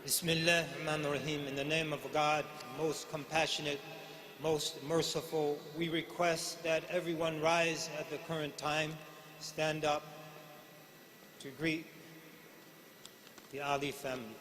Bismillah ar-Rahman ar-Rahim. In the name of God, most compassionate, most merciful, we request that everyone rise at the current time, stand up to greet the Ali family.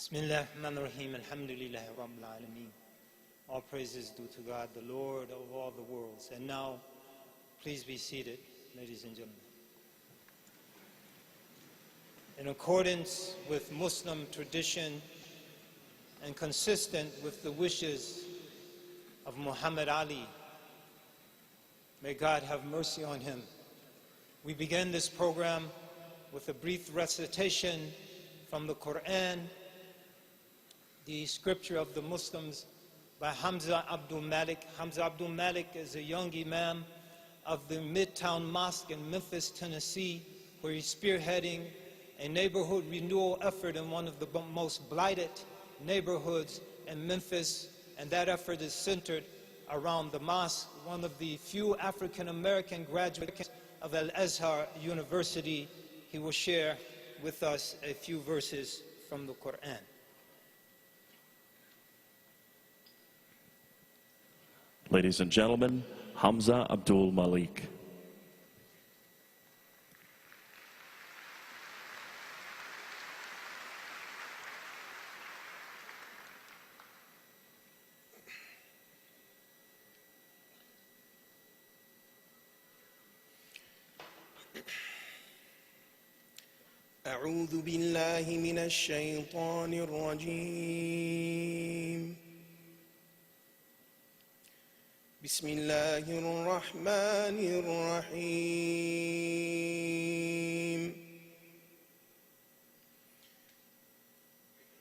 Bismillah ar-Rahman ar-Rahim, alhamdulillahi rabbil alameen. All praises due to God, the Lord of all the worlds. And now, please be seated, ladies and gentlemen. In accordance with Muslim tradition and consistent with the wishes of Muhammad Ali, may God have mercy on him, we begin this program with a brief recitation from the Quran, the scripture of the Muslims, by Hamza Abdul Malik. Hamza Abdul Malik is a young imam of the Midtown Mosque in Memphis, Tennessee, where he's spearheading a neighborhood renewal effort in one of the most blighted neighborhoods in Memphis, and that effort is centered around the mosque, one of the few African-American graduates of Al-Azhar University. He will share with us a few verses from the Quran. Ladies and gentlemen, Hamza Abdul Malik. أعوذ بالله من الشيطان الرجيم. بسم الله الرحمن الرحيم.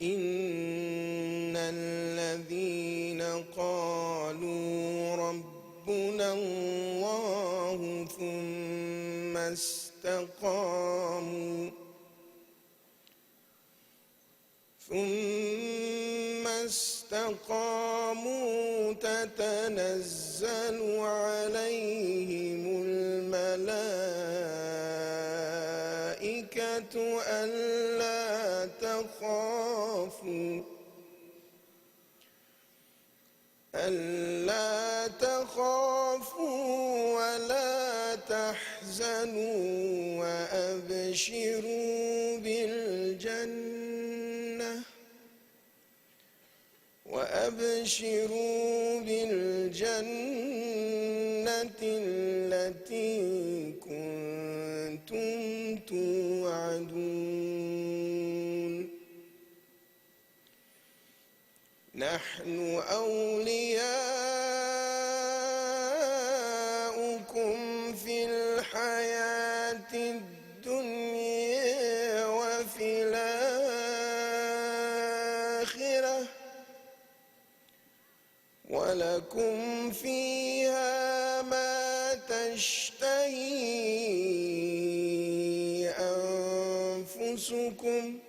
إن الذين قالوا ربنا الله ثم استقاموا تتنزل عليهم الملائكة ألا تخافوا ولا تحزنوا وأبشروا بالجنة التي كنتم توعدون. نحن أولياؤكم في الحياة الدنيا وفي الآخرة ولكم فيها ما تشتهي أنفسكم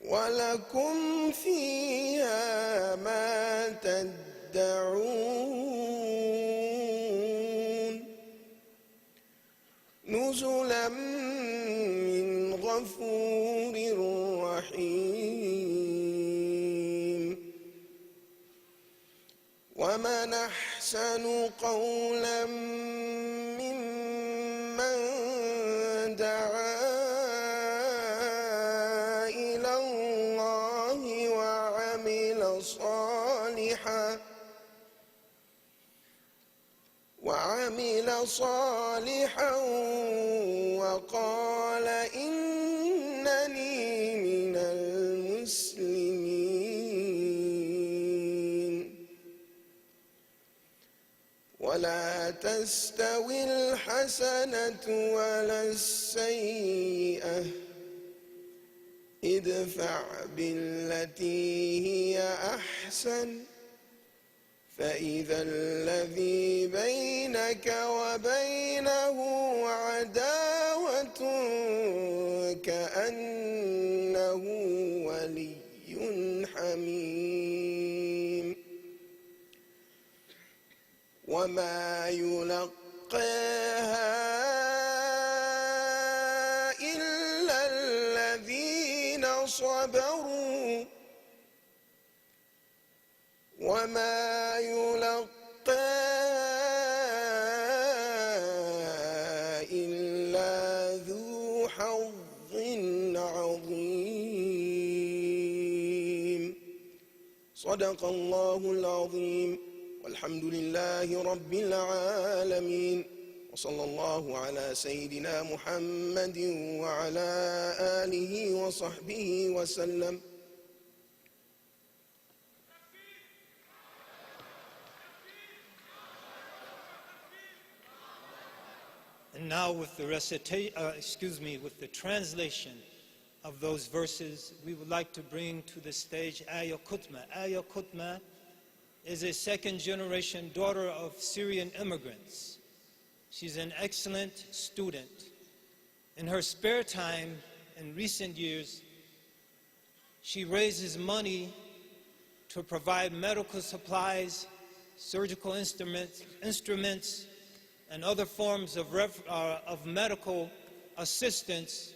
ولكم فيها ما تدعون. نزلا من غفور رحيم. ومن أحسن قولا ممن دعا إلى الله وعمل صالحا وقال إنني من المسلمين. ولا تستوي الحسنة ولا السيئة ادفع بالتي هي أحسن فإذا الذي بينك وبينه عداوة كأنه ولي حميم. وما يلقاها إلا الذين صبروا وما يلقاها إلا ذو حظ عظيم. صدق الله العظيم والحمد لله رب العالمين وصلى الله على سيدنا محمد وعلى آله وصحبه وسلم. And now with the with the translation of those verses, we would like to bring to the stage Aya Kutma. Aya Kutma is a second-generation daughter of Syrian immigrants. She's an excellent student. In her spare time in recent years, she raises money to provide medical supplies, surgical instruments, and other forms of medical assistance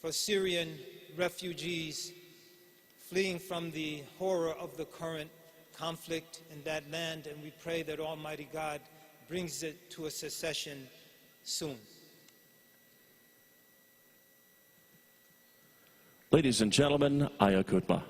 for Syrian refugees fleeing from the horror of the current conflict in that land, and we pray that Almighty God brings it to a cessation soon. Ladies and gentlemen, Aya Kutma.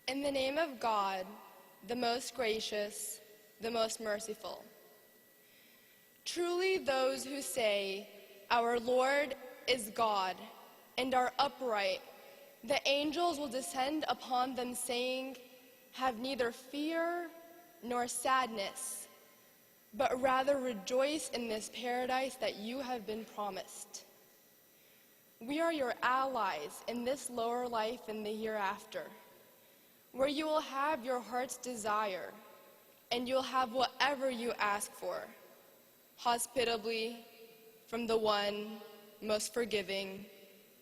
In the name of God, the most gracious, the most merciful. Truly those who say, "Our Lord is God," and are upright, the angels will descend upon them saying, "Have neither fear nor sadness, but rather rejoice in this paradise that you have been promised." We are your allies in this lower life and the hereafter, where you will have your heart's desire, and you'll have whatever you ask for, hospitably from the one most forgiving,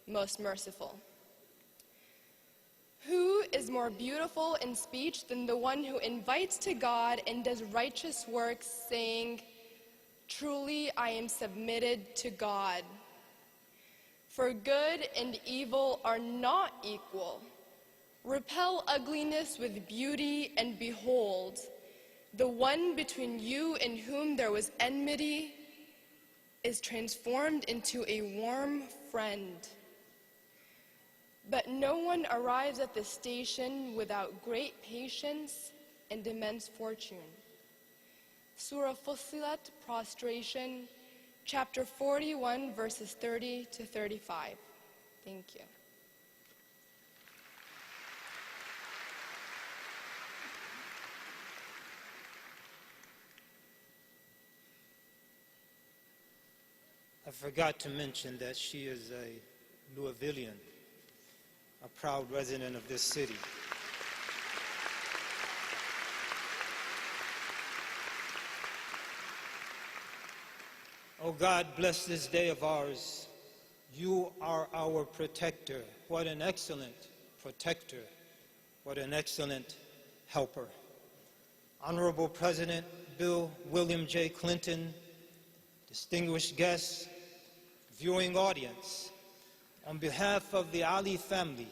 most merciful. Who is more beautiful in speech than the one who invites to God and does righteous works, saying, "Truly I am submitted to God"? For good and evil are not equal. Repel ugliness with beauty, and behold, the one between you and whom there was enmity is transformed into a warm friend. But no one arrives at the station without great patience and immense fortune. Surah Fussilat, Prostration, chapter 41, verses 30 to 35. Thank you. I forgot to mention that she is a Louisvillian, a proud resident of this city. Oh God, bless this day of ours. You are our protector. What an excellent protector. What an excellent helper. Honorable President Bill William J. Clinton, distinguished guests, viewing audience, on behalf of the Ali family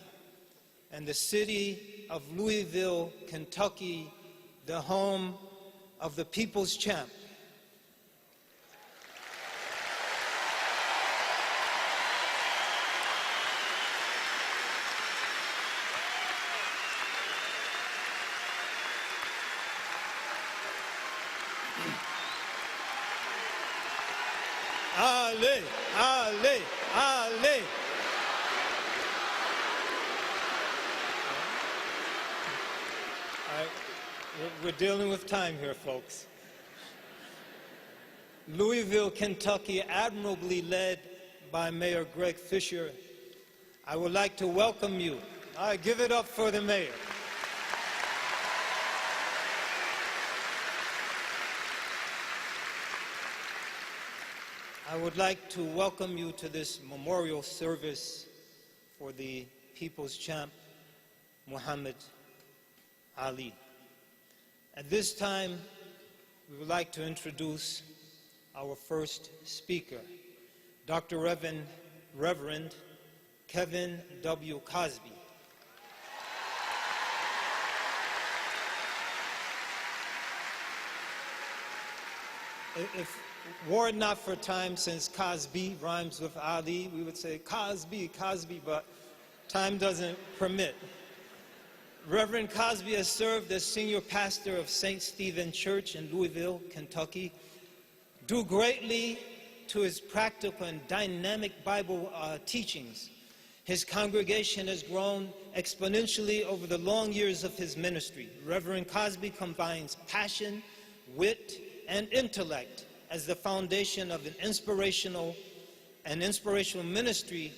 and the city of Louisville, Kentucky, the home of the people's champ, Ali, Ali, Ali. We're dealing with time here, folks. Louisville, Kentucky, admirably led by Mayor Greg Fisher. I would like to welcome you. Give it up for the mayor. I would like to welcome you to this memorial service for the people's champ, Muhammad Ali. At this time, we would like to introduce our first speaker, Dr. Reverend Kevin W. Cosby. If were not for time, since Cosby rhymes with Ali, we would say Cosby, Cosby, but time doesn't permit. Reverend Cosby has served as senior pastor of St. Stephen Church in Louisville, Kentucky, due greatly to his practical and dynamic Bible teachings. His congregation has grown exponentially over the long years of his ministry. Reverend Cosby combines passion, wit, and intellect as the foundation of an inspirational ministry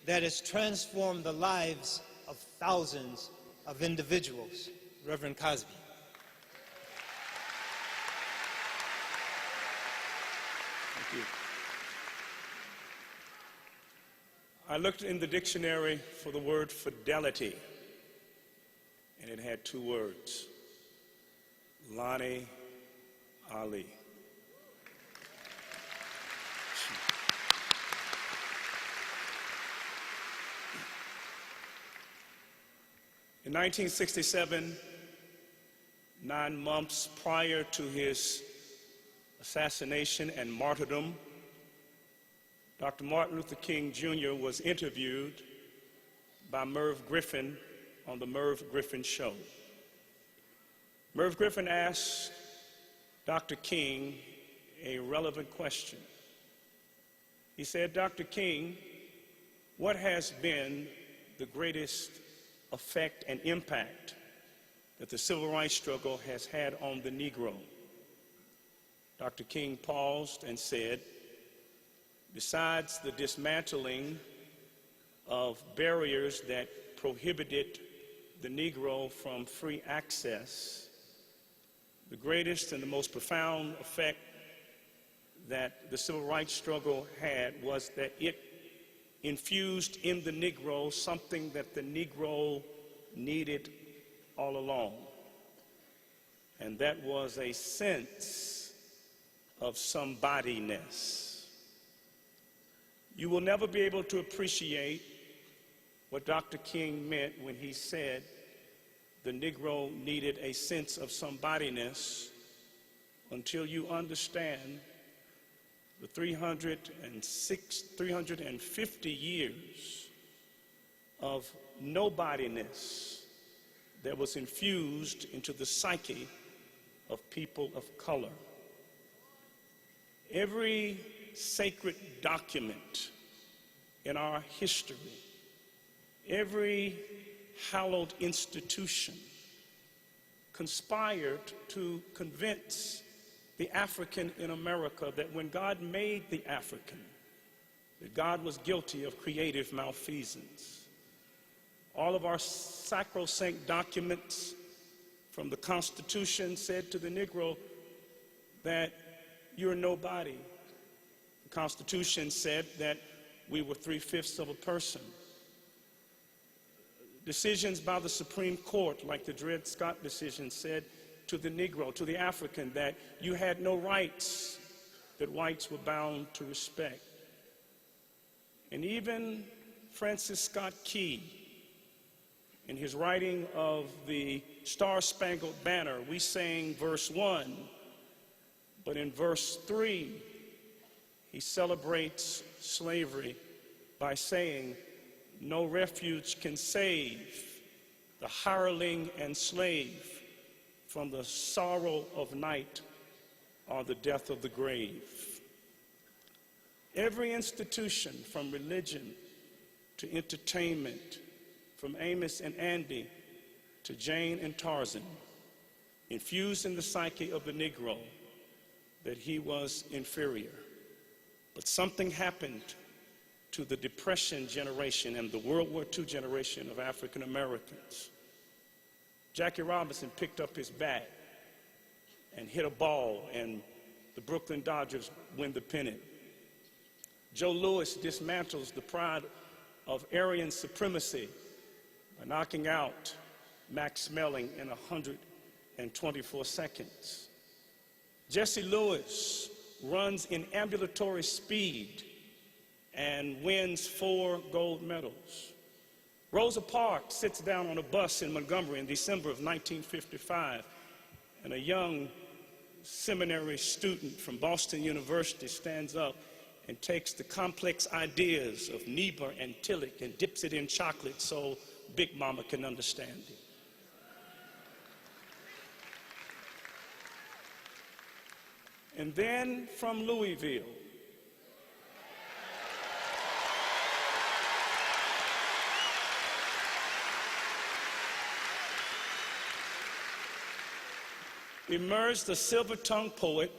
that has transformed the lives of thousands of individuals. Reverend Cosby. Thank you. I looked in the dictionary for the word fidelity, and it had two words: Lonnie Ali. In 1967, 9 months prior to his assassination and martyrdom, Dr. Martin Luther King Jr. was interviewed by Merv Griffin on the Merv Griffin Show. Merv Griffin asked Dr. King a relevant question. He said, "Dr. King, what has been the greatest effect and impact that the civil rights struggle has had on the Negro?" Dr. King paused and said, "Besides the dismantling of barriers that prohibited the Negro from free access, the greatest and the most profound effect that the civil rights struggle had was that it infused in the Negro something that the Negro needed all along. And that was a sense of somebodyness." You will never be able to appreciate what Dr. King meant when he said the Negro needed a sense of somebodyness until you understand the 350 years of nobodyness that was infused into the psyche of people of color. Every sacred document in our history, every hallowed institution conspired to convince the African in America that when God made the African, that God was guilty of creative malfeasance. All of our sacrosanct documents from the Constitution said to the Negro that you're nobody. The Constitution said that we were 3/5 of a person. Decisions by the Supreme Court, like the Dred Scott decision, said to the Negro, to the African, that you had no rights that whites were bound to respect. And even Francis Scott Key, in his writing of the Star-Spangled Banner, we sang verse 1, but in verse 3, he celebrates slavery by saying, "No refuge can save the hireling and slave from the sorrow of night or the death of the grave." Every institution, from religion to entertainment, from Amos and Andy to Jane and Tarzan, infused in the psyche of the Negro that he was inferior. But something happened to the Depression generation and the World War II generation of African Americans. Jackie Robinson picked up his bat and hit a ball, and the Brooklyn Dodgers win the pennant. Joe Louis dismantles the pride of Aryan supremacy by knocking out Max Smelling in 124 seconds. Jesse Lewis runs in ambulatory speed and wins 4 gold medals. Rosa Parks sits down on a bus in Montgomery in December of 1955, and a young seminary student from Boston University stands up and takes the complex ideas of Niebuhr and Tillich and dips it in chocolate so Big Mama can understand it. And then from Louisville, emerged a silver-tongued poet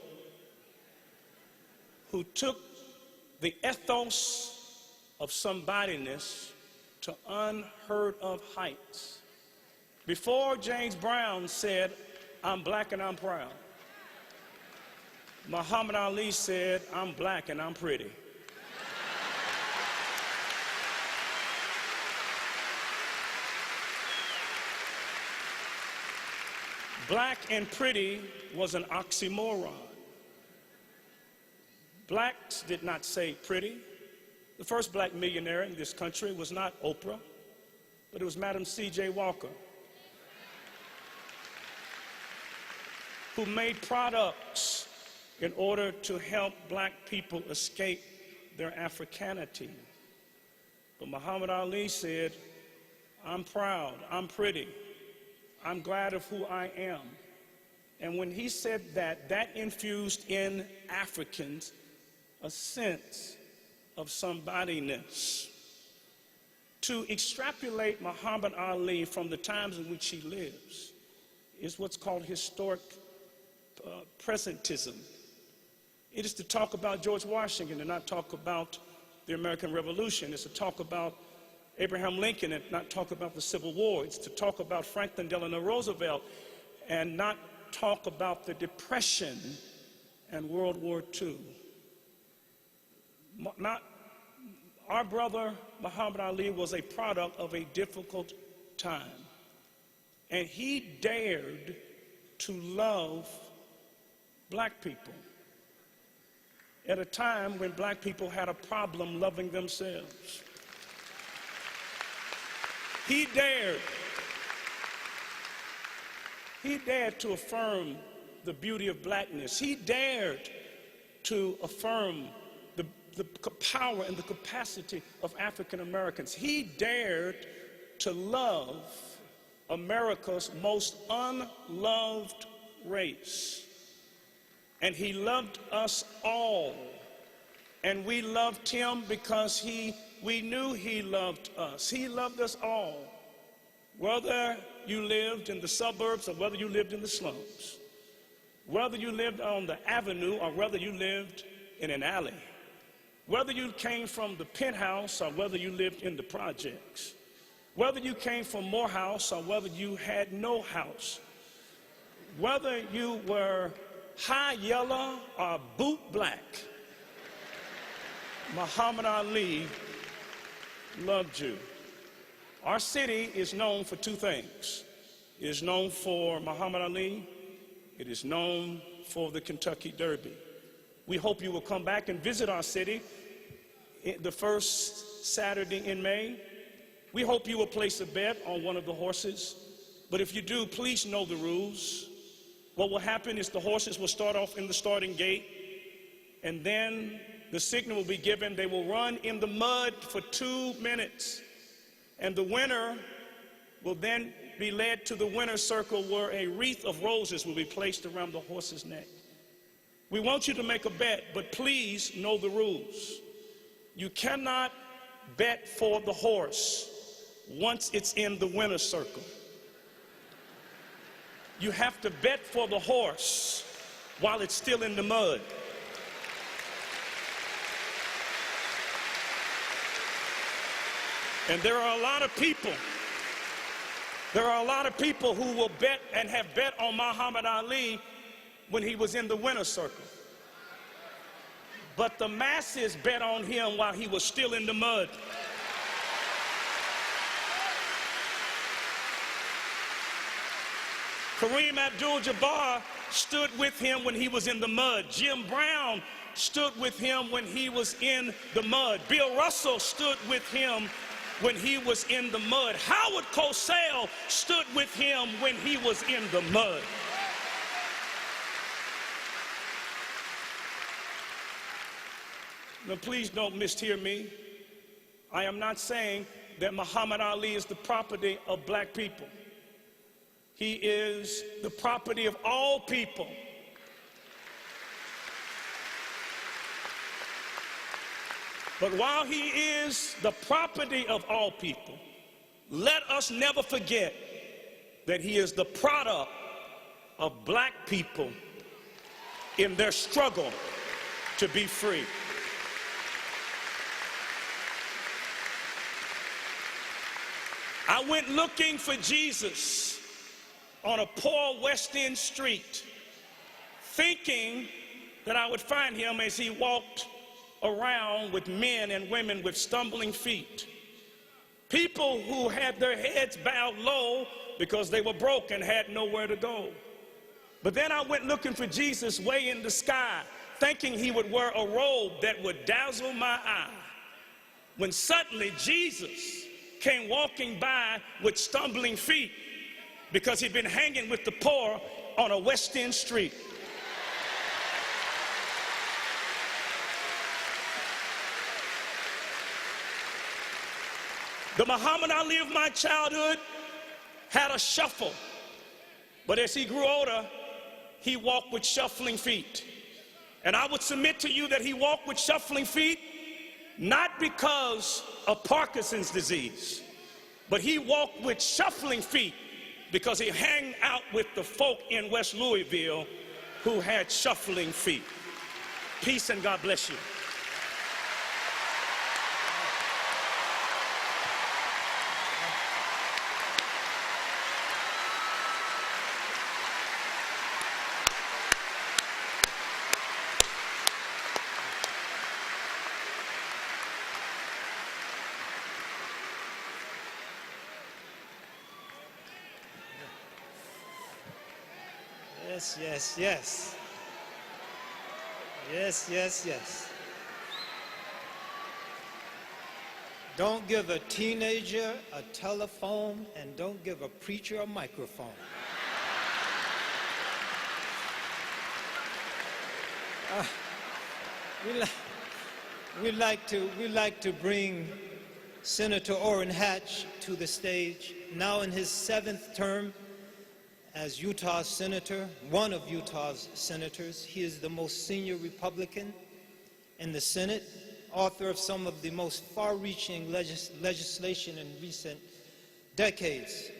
who took the ethos of somebodyness to unheard of heights. Before James Brown said, "I'm black and I'm proud," Muhammad Ali said, "I'm black and I'm pretty." Black and pretty was an oxymoron. Blacks did not say pretty. The first black millionaire in this country was not Oprah, but it was Madam C.J. Walker, who made products in order to help black people escape their Africanity. But Muhammad Ali said, "I'm proud, I'm pretty, I'm glad of who I am." And when he said that, that infused in Africans a sense of somebodyness. To extrapolate Muhammad Ali from the times in which he lives is what's called historic presentism. It is to talk about George Washington and not talk about the American Revolution. It's to talk about Abraham Lincoln and not talk about the Civil War. It's to talk about Franklin Delano Roosevelt and not talk about the Depression and World War II. Our brother Muhammad Ali was a product of a difficult time, and he dared to love black people at a time when black people had a problem loving themselves. He dared to affirm the beauty of blackness. He dared to affirm the power and the capacity of African Americans. He dared to love America's most unloved race. And he loved us all. And we loved him because we knew he loved us. He loved us all. Whether you lived in the suburbs or whether you lived in the slums, whether you lived on the avenue or whether you lived in an alley, whether you came from the penthouse or whether you lived in the projects, whether you came from Morehouse or whether you had no house, whether you were high yellow or boot black, Muhammad Ali loved you. Our city is known for two things. It is known for Muhammad Ali. It is known for the Kentucky Derby. We hope you will come back and visit our city the first Saturday in May. We hope you will place a bet on one of the horses. But if you do, please know the rules. What will happen is the horses will start off in the starting gate, and then the signal will be given. They will run in the mud for 2 minutes, and the winner will then be led to the winner's circle where a wreath of roses will be placed around the horse's neck. We want you to make a bet, but please know the rules. You cannot bet for the horse once it's in the winner's circle. You have to bet for the horse while it's still in the mud. And there are a lot of people who will bet and have bet on Muhammad Ali when he was in the winner's circle. But the masses bet on him while he was still in the mud. Kareem Abdul-Jabbar stood with him when he was in the mud. Jim Brown stood with him when he was in the mud. Bill Russell stood with him when he was in the mud. Howard Cosell stood with him when he was in the mud. Now, please don't mishear me. I am not saying that Muhammad Ali is the property of black people. He is the property of all people. But while he is the property of all people, let us never forget that he is the product of black people in their struggle to be free. I went looking for Jesus on a poor West End street, thinking that I would find him as he walked around with men and women with stumbling feet. People who had their heads bowed low because they were broke and had nowhere to go. But then I went looking for Jesus way in the sky, thinking he would wear a robe that would dazzle my eye. When suddenly Jesus came walking by with stumbling feet because he'd been hanging with the poor on a West End street. The Muhammad Ali of my childhood had a shuffle, but as he grew older, he walked with shuffling feet. And I would submit to you that he walked with shuffling feet not because of Parkinson's disease, but he walked with shuffling feet because he hung out with the folk in West Louisville who had shuffling feet. Peace and God bless you. Yes, yes, yes. Yes, yes, yes. Don't give a teenager a telephone, and don't give a preacher a microphone. We like to bring Senator Orrin Hatch to the stage, now in his 7th term as Utah's senator, one of Utah's senators. He is the most senior Republican in the Senate, author of some of the most far-reaching legislation in recent decades.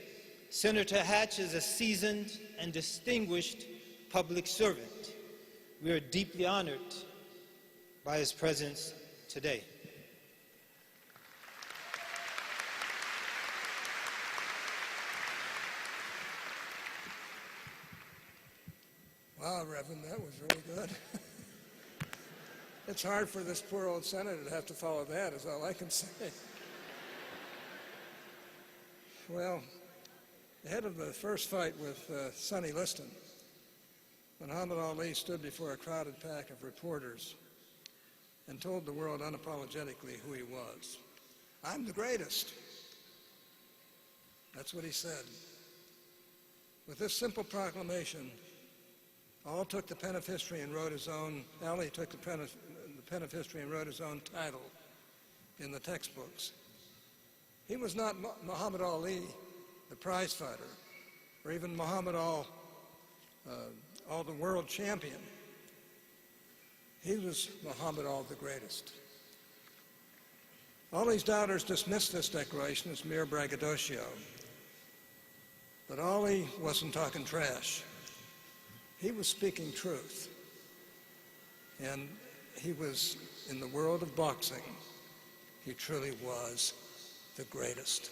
Senator Hatch is a seasoned and distinguished public servant. We are deeply honored by his presence today. Wow, Reverend, that was really good. It's hard for this poor old senator to have to follow that, is all I can say. Well, ahead of the first fight with Sonny Liston, Muhammad Ali stood before a crowded pack of reporters and told the world unapologetically who he was. I'm the greatest. That's what he said. With this simple proclamation, Ali took the pen of history and wrote his own title in the textbooks. He was not Muhammad Ali, the prize fighter, or even Muhammad the world champion. He was Muhammad the greatest. Ali's doubters dismissed this declaration as mere braggadocio. But Ali wasn't talking trash. He was speaking truth. And he was, in the world of boxing, he truly was the greatest.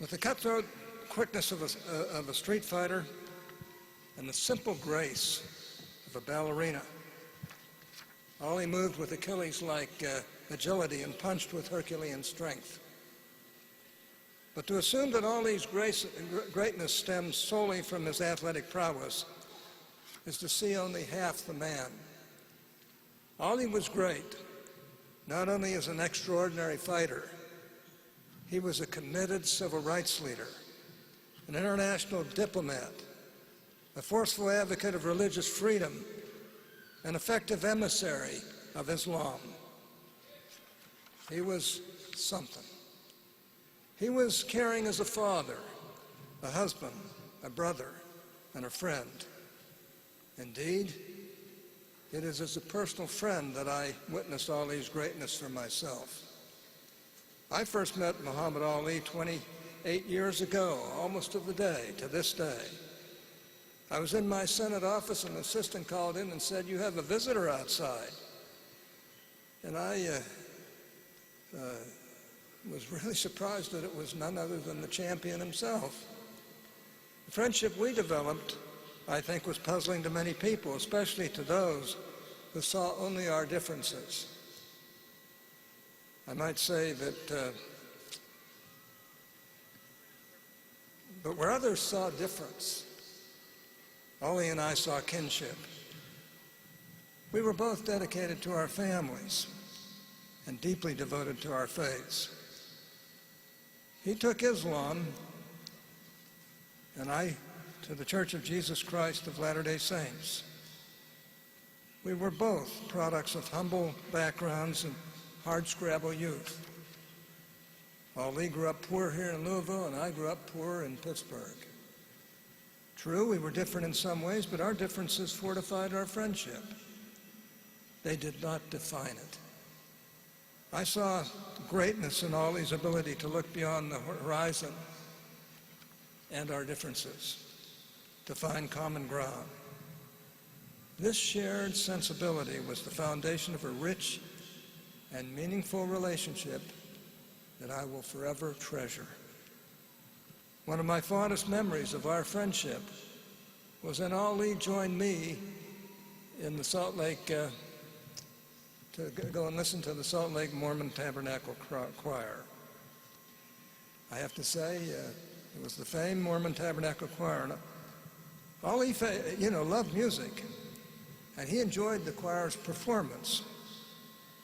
With the cutthroat quickness of a street fighter and the simple grace of a ballerina, Ali moved with Achilles-like agility and punched with Herculean strength. But to assume that Ali's greatness stems solely from his athletic prowess is to see only half the man. Ali was great, not only as an extraordinary fighter, he was a committed civil rights leader an international diplomat, a forceful advocate of religious freedom, an effective emissary of Islam. He was something. He was caring as a father, a husband, a brother, and a friend. Indeed, it is as a personal friend that I witnessed Ali's greatness for myself. I first met Muhammad Ali 28 years ago, almost to the day, to this day. I was in my Senate office, and an assistant called in and said, "You have a visitor outside." And I was really surprised that it was none other than the champion himself. The friendship we developed, I think, was puzzling to many people, especially to those who saw only our differences. I might say that, but where others saw difference, Ali and I saw kinship. We were both dedicated to our families and deeply devoted to our faiths. He took Islam, and I to the Church of Jesus Christ of Latter-day Saints. We were both products of humble backgrounds and hard-scrabble youth. Ali grew up poor here in Louisville, and I grew up poor in Pittsburgh. True, we were different in some ways, but our differences fortified our friendship. They did not define it. I saw greatness in Ali's ability to look beyond the horizon and our differences, to find common ground. This shared sensibility was the foundation of a rich and meaningful relationship that I will forever treasure. One of my fondest memories of our friendship was when Ali joined me in the Salt Lake to go and listen to the Salt Lake Mormon Tabernacle Choir. I have to say, it was the famed Mormon Tabernacle Choir. And Ali, loved music, and he enjoyed the choir's performance.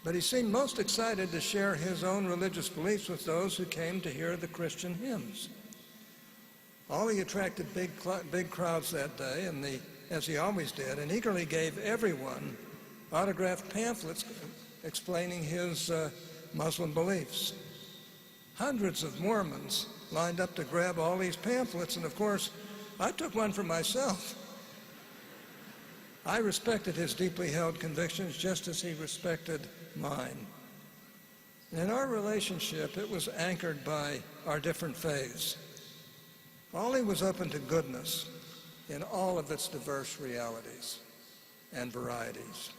But he seemed most excited to share his own religious beliefs with those who came to hear the Christian hymns. Ali attracted big crowds that day, and as he always did, and eagerly gave everyone autographed pamphlets explaining his Muslim beliefs. Hundreds of Mormons lined up to grab all these pamphlets, and of course, I took one for myself. I respected his deeply held convictions just as he respected mine. And in our relationship, it was anchored by our different faiths. Ali was open to goodness in all of its diverse realities and varieties.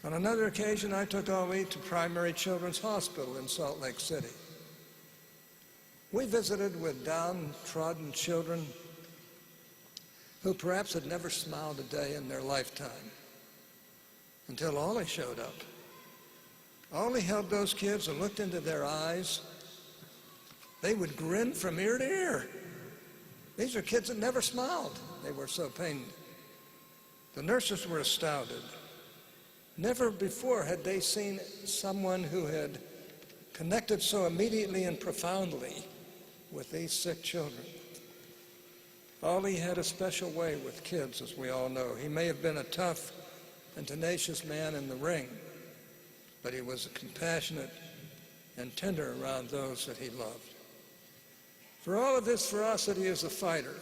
On another occasion, I took Ali to Primary Children's Hospital in Salt Lake City. We visited with downtrodden children who perhaps had never smiled a day in their lifetime until Ali showed up. Ali held those kids and looked into their eyes. They would grin from ear to ear. These are kids that never smiled. They were so pained. The nurses were astounded. Never before had they seen someone who had connected so immediately and profoundly with these sick children. Ali had a special way with kids, as we all know. He may have been a tough and tenacious man in the ring, but he was compassionate and tender around those that he loved. For all of his ferocity as a fighter,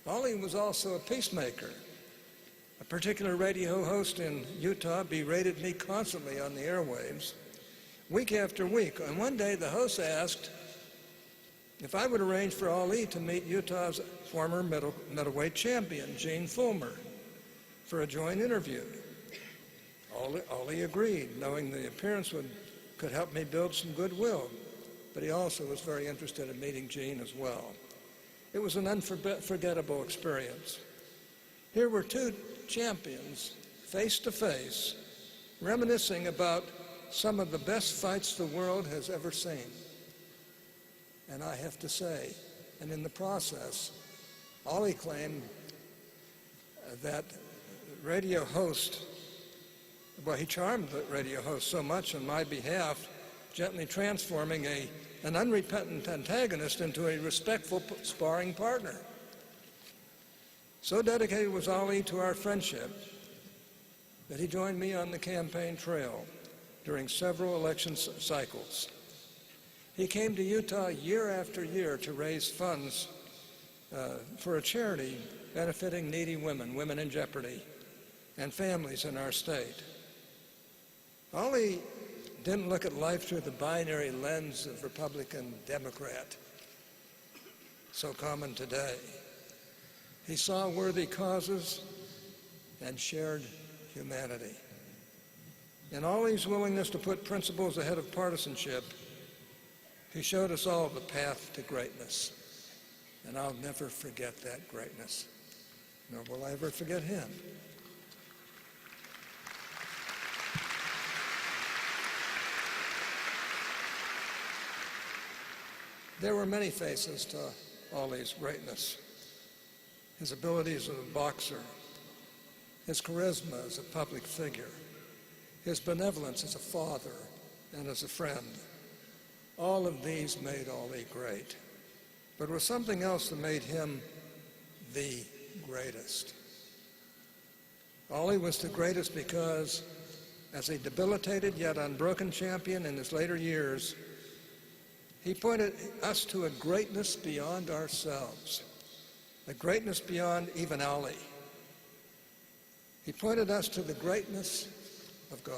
Ali was also a peacemaker. A particular radio host in Utah berated me constantly on the airwaves, week after week. And one day the host asked if I would arrange for Ali to meet Utah's former middleweight champion, Gene Fulmer, for a joint interview. Ali agreed, knowing the appearance could help me build some goodwill, but he also was very interested in meeting Gene as well. It was an unforgettable experience. Here were two champions, face to face, reminiscing about some of the best fights the world has ever seen. And I have to say, and in the process, Ali claimed that radio host, well, he charmed the radio host so much on my behalf gently transforming an unrepentant antagonist into a respectful sparring partner. So dedicated was Ali to our friendship that he joined me on the campaign trail during several election cycles. He came to Utah year after year to raise funds for a charity benefiting needy women, women in jeopardy, and families in our state. Ali didn't look at life through the binary lens of Republican, Democrat, so common today. He saw worthy causes and shared humanity. In Ali's willingness to put principles ahead of partisanship, he showed us all the path to greatness. And I'll never forget that greatness, nor will I ever forget him. There were many faces to Ali's greatness. His abilities as a boxer, his charisma as a public figure, his benevolence as a father and as a friend. All of these made Ali great. But it was something else that made him the greatest. Ali was the greatest because, as a debilitated yet unbroken champion in his later years, he pointed us to a greatness beyond ourselves, a greatness beyond even Ali. He pointed us to the greatness of God.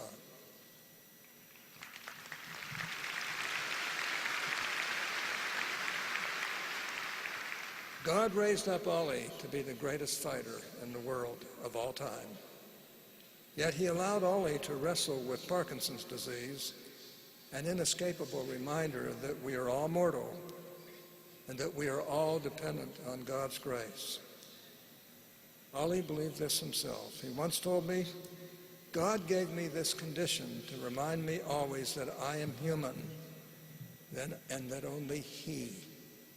God raised up Ali to be the greatest fighter in the world of all time. Yet he allowed Ali to wrestle with Parkinson's disease, an inescapable reminder that we are all mortal and that we are all dependent on God's grace. Ali believed this himself. He once told me, "God gave me this condition to remind me always that I am human and that only He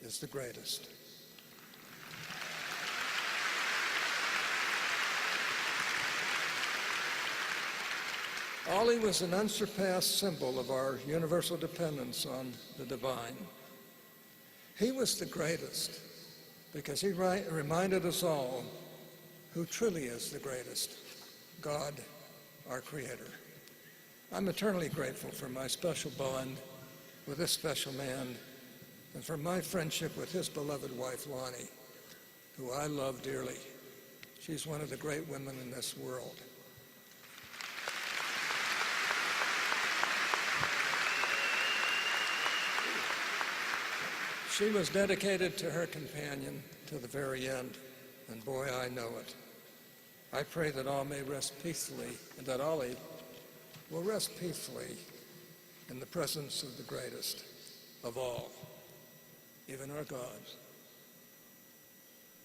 is the greatest." Ali was an unsurpassed symbol of our universal dependence on the divine. He was the greatest because he reminded us all who truly is the greatest, God, our Creator. I'm eternally grateful for my special bond with this special man and for my friendship with his beloved wife, Lonnie, who I love dearly. She's one of the great women in this world. She was dedicated to her companion to the very end, and boy, I know it. I pray that all may rest peacefully, and that Ali will rest peacefully in the presence of the greatest of all, even our God.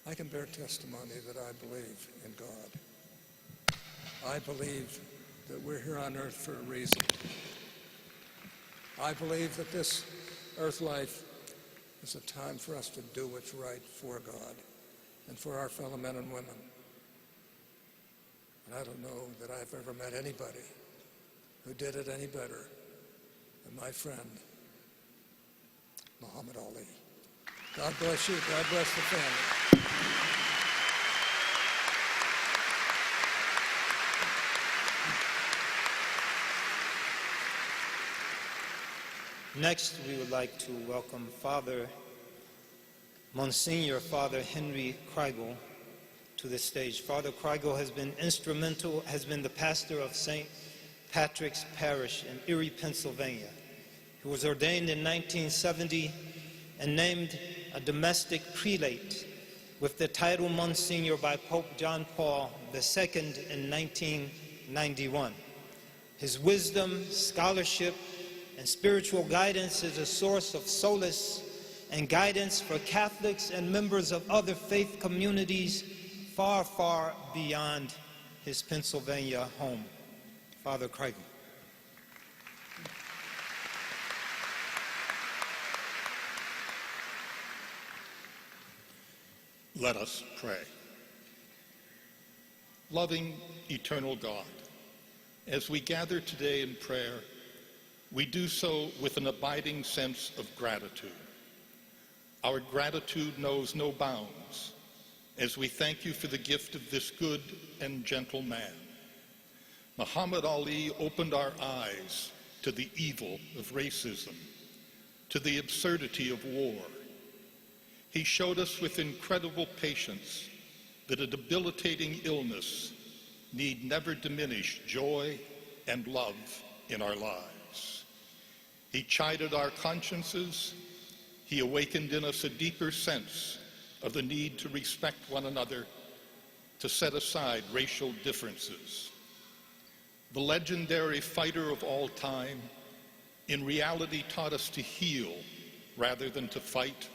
I can bear testimony that I believe in God. I believe that we're here on earth for a reason. I believe that this earth life is a time for us to do what's right for God and for our fellow men and women. And I don't know that I've ever met anybody who did it any better than my friend, Muhammad Ali. God bless you. God bless the family. Next, we would like to welcome Monsignor Father Henry Kreigel to the stage. Father Kreigel has been the pastor of St. Patrick's Parish in Erie, Pennsylvania. He was ordained in 1970 and named a domestic prelate with the title Monsignor by Pope John Paul II in 1991. His wisdom, scholarship, and spiritual guidance is a source of solace and guidance for Catholics and members of other faith communities far, far beyond his Pennsylvania home. Father Kreigel. Let us pray. Loving, eternal God, as we gather today in prayer, we do so with an abiding sense of gratitude. Our gratitude knows no bounds as we thank you for the gift of this good and gentle man. Muhammad Ali opened our eyes to the evil of racism, to the absurdity of war. He showed us with incredible patience that a debilitating illness need never diminish joy and love in our lives. He chided our consciences. He awakened in us a deeper sense of the need to respect one another, to set aside racial differences. The legendary fighter of all time in reality taught us to heal rather than to fight,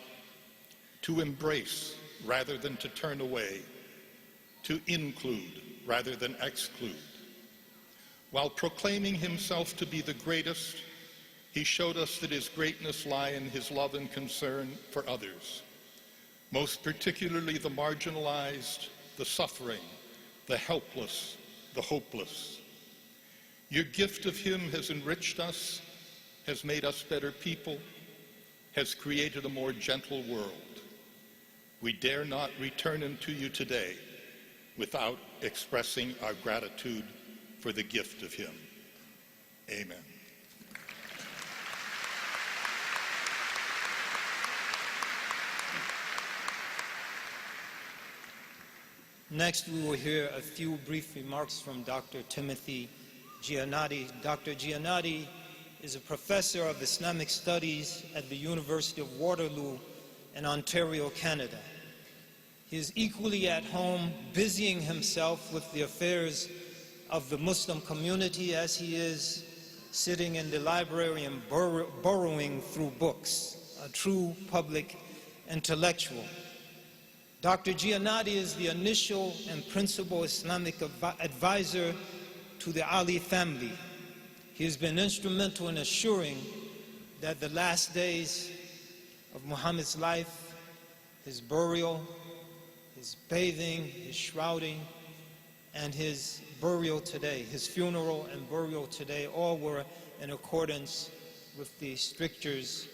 to embrace rather than to turn away, to include rather than exclude. While proclaiming himself to be the greatest, he showed us that his greatness lay in his love and concern for others, most particularly the marginalized, the suffering, the helpless, the hopeless. Your gift of him has enriched us, has made us better people, has created a more gentle world. We dare not return him to you today without expressing our gratitude for the gift of him. Amen. Next, we will hear a few brief remarks from Dr. Timothy Giannotti. Dr. Giannotti is a professor of Islamic Studies at the University of Waterloo in Ontario, Canada. He is equally at home busying himself with the affairs of the Muslim community as he is sitting in the library and burrowing through books, a true public intellectual. Dr. Giannotti is the initial and principal Islamic advisor to the Ali family. He has been instrumental in assuring that the last days of Muhammad's life, his burial, his bathing, his shrouding, and his burial today, his funeral and burial today, all were in accordance with the strictures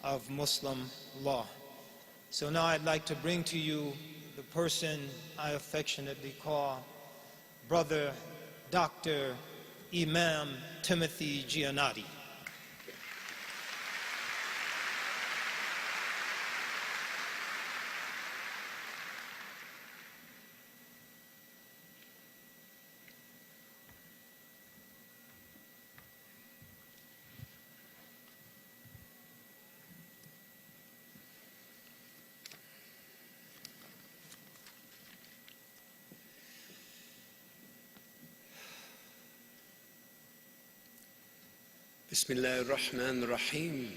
of Muslim law. So now I'd like to bring to you the person I affectionately call Brother Dr. Imam Timothy Giannotti. Bismillah ar-Rahman ar-Rahim.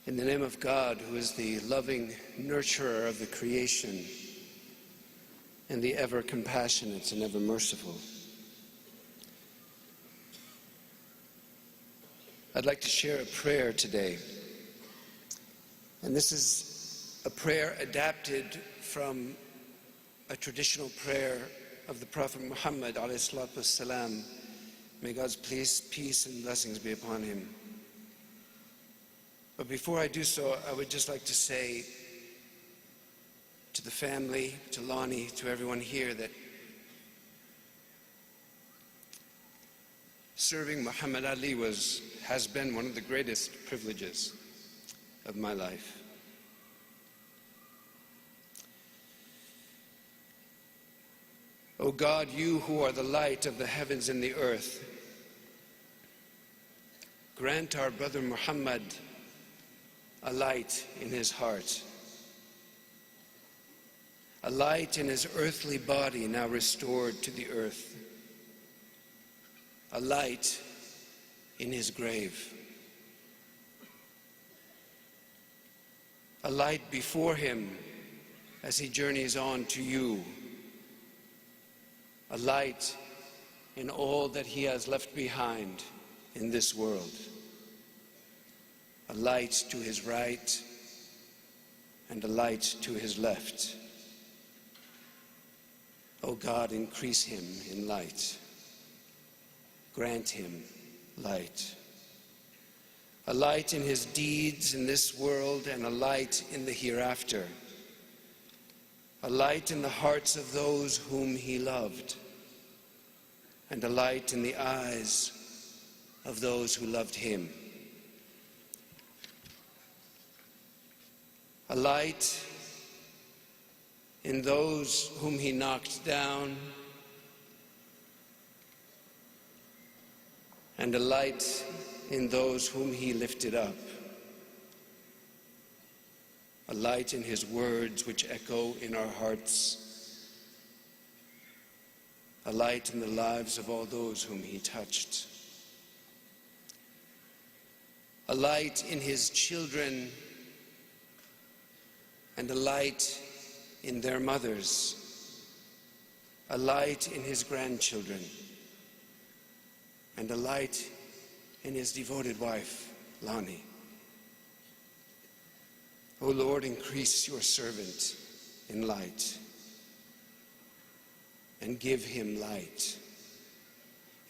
In the name of God, who is the loving nurturer of the creation and the ever compassionate and ever merciful. I'd like to share a prayer today. And this is a prayer adapted from a traditional prayer of the Prophet Muhammad alayhi salatu wassalam. May God's peace and blessings be upon him. But before I do so, I would just like to say to the family, to Lonnie, to everyone here, that serving Muhammad Ali has been one of the greatest privileges of my life. O God, you who are the light of the heavens and the earth, grant our brother Muhammad a light in his heart, a light in his earthly body now restored to the earth, a light in his grave, a light before him as he journeys on to you, a light in all that he has left behind in this world, a light to his right and a light to his left. O God, increase him in light. grant him light. A light in his deeds in this world and a light in the hereafter. A light in the hearts of those whom he loved, and a light in the eyes of those who loved him. A light in those whom he knocked down, and a light in those whom he lifted up. A light in his words which echo in our hearts. A light in the lives of all those whom he touched. A light in his children, and a light in their mothers. A light in his grandchildren, and a light in his devoted wife, Lani. O Lord, increase your servant in light and give him light.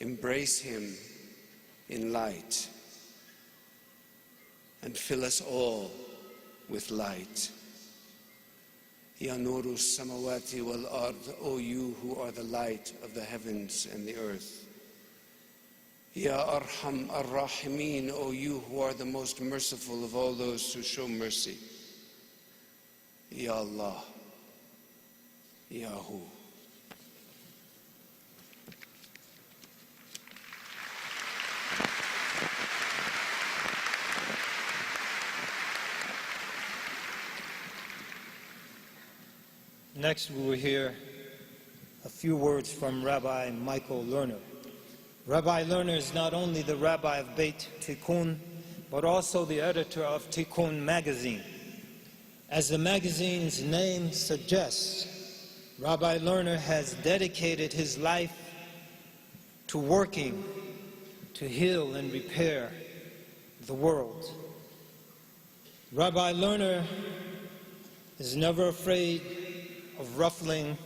Embrace him in light and fill us all with light. Ya Nuru Samawati wal Ard, O you who are the light of the heavens and the earth. Ya Arham Ar-Rahimin, O you who are the most merciful of all those who show mercy. Ya Allah, Yahu. Next, we will hear a few words from Rabbi Michael Lerner. Rabbi Lerner is not only the rabbi of Beit Tikkun, but also the editor of Tikkun magazine. As the magazine's name suggests, Rabbi Lerner has dedicated his life to working to heal and repair the world. Rabbi Lerner is never afraid of ruffling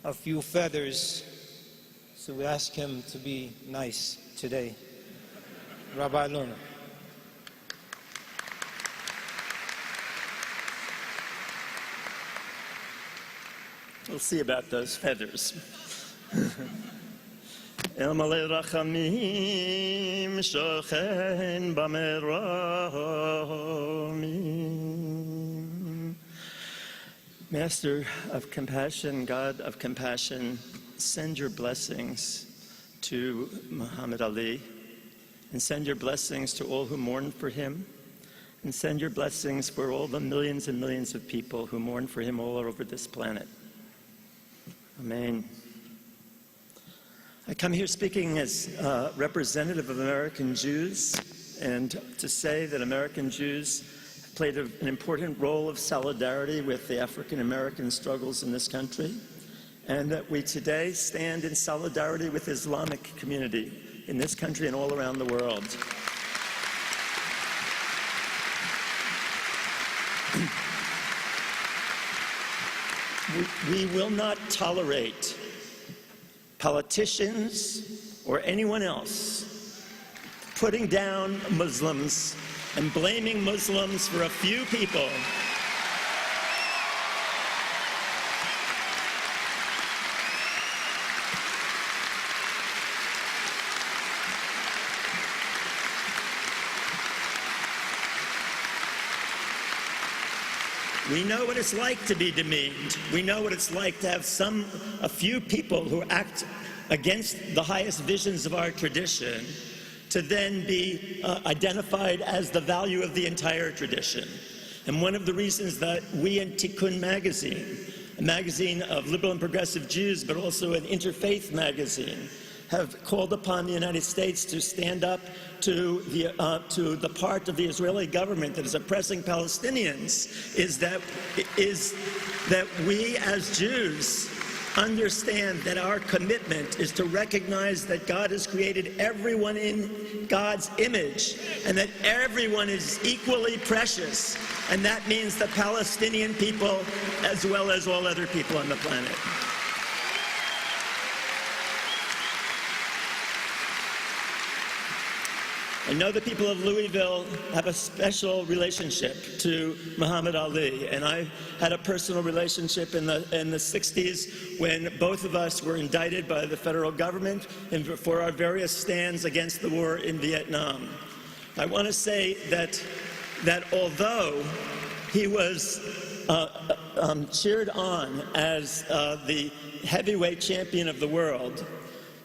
a few feathers, so we ask him to be nice today. Rabbi Lerner. We'll see about those feathers. El Malei Rachamim Shochen Bameromim. Master of compassion, God of compassion, send your blessings to Muhammad Ali, and send your blessings to all who mourn for him, and send your blessings for all the millions and millions of people who mourn for him all over this planet. Amen. I come here speaking as representative of American Jews, and to say that American Jews have played an important role of solidarity with the African American struggles in this country, and that we today stand in solidarity with the Islamic community in this country and all around the world. We will not tolerate politicians or anyone else putting down Muslims and blaming Muslims for a few people. We know what it's like to be demeaned. We know what it's like to have a few people who act against the highest visions of our tradition to then be identified as the value of the entire tradition. And one of the reasons that we in Tikkun magazine, a magazine of liberal and progressive Jews, but also an interfaith magazine, have called upon the United States to stand up to the part of the Israeli government that is oppressing Palestinians is that we as Jews understand that our commitment is to recognize that God has created everyone in God's image and that everyone is equally precious, and that means the Palestinian people as well as all other people on the planet. I know the people of Louisville have a special relationship to Muhammad Ali, and I had a personal relationship in the 60s when both of us were indicted by the federal government for our various stands against the war in Vietnam. I want to say that although he was cheered on as the heavyweight champion of the world,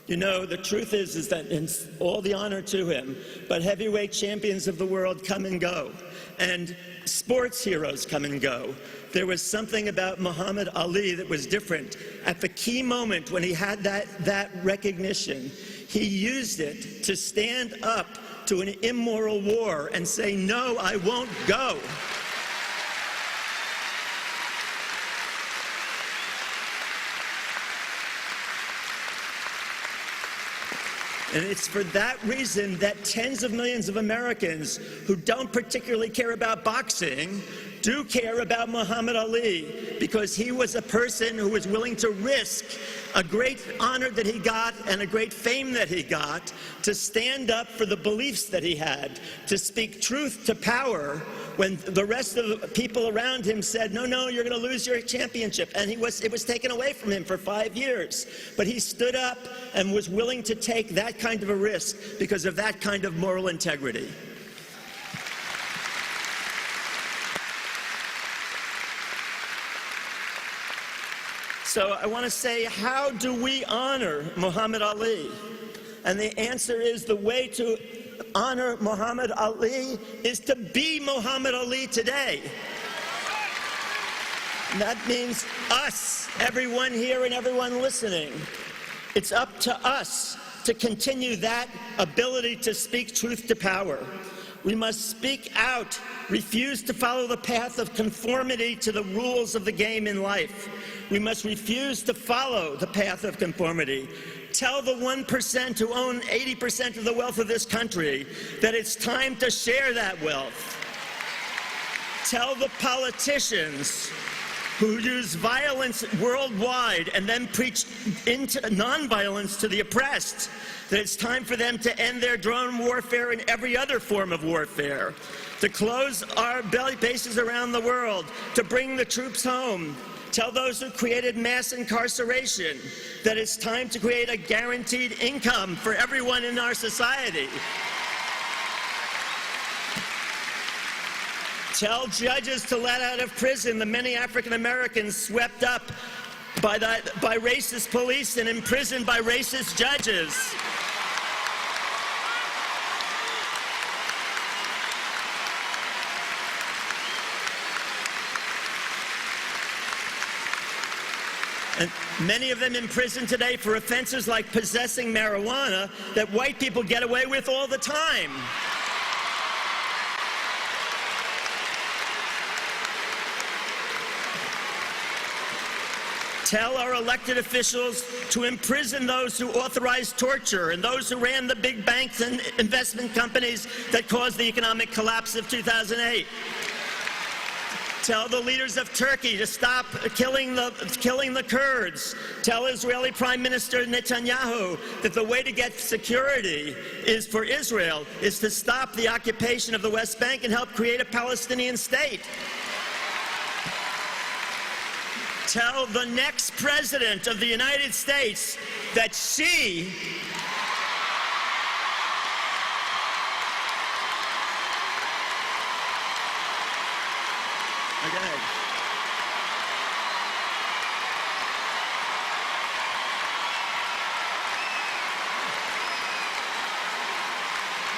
you know, the truth is that in all the honor to him, but heavyweight champions of the world come and go, and sports heroes come and go. There was something about Muhammad Ali that was different. At the key moment when he had that recognition, he used it to stand up to an immoral war and say, "No, I won't go." And it's for that reason that tens of millions of Americans who don't particularly care about boxing do care about Muhammad Ali, because he was a person who was willing to risk a great honor that he got and a great fame that he got to stand up for the beliefs that he had, to speak truth to power when the rest of the people around him said, "No, no, you're going to lose your championship." And it was taken away from him for 5 years. But he stood up and was willing to take that kind of a risk because of that kind of moral integrity. So I want to say, how do we honor Muhammad Ali? And the answer is, the way to honor Muhammad Ali is to be Muhammad Ali today. And that means us, everyone here and everyone listening. It's up to us to continue that ability to speak truth to power. We must speak out, refuse to follow the path of conformity to the rules of the game in life. We must refuse to follow the path of conformity. Tell the 1% who own 80% of the wealth of this country that it's time to share that wealth. Tell the politicians who use violence worldwide and then preach into nonviolence to the oppressed that it's time for them to end their drone warfare and every other form of warfare, to close our bases around the world, to bring the troops home. Tell those who created mass incarceration that it's time to create a guaranteed income for everyone in our society. Tell judges to let out of prison the many African Americans swept up by racist police and imprisoned by racist judges. And many of them in prison today for offenses like possessing marijuana that white people get away with all the time. Tell our elected officials to imprison those who authorized torture and those who ran the big banks and investment companies that caused the economic collapse of 2008. Tell the leaders of Turkey to stop killing the Kurds. Tell Israeli Prime Minister Netanyahu that the way to get security is for Israel is to stop the occupation of the West Bank and help create a Palestinian state. Tell the next president of the United States that she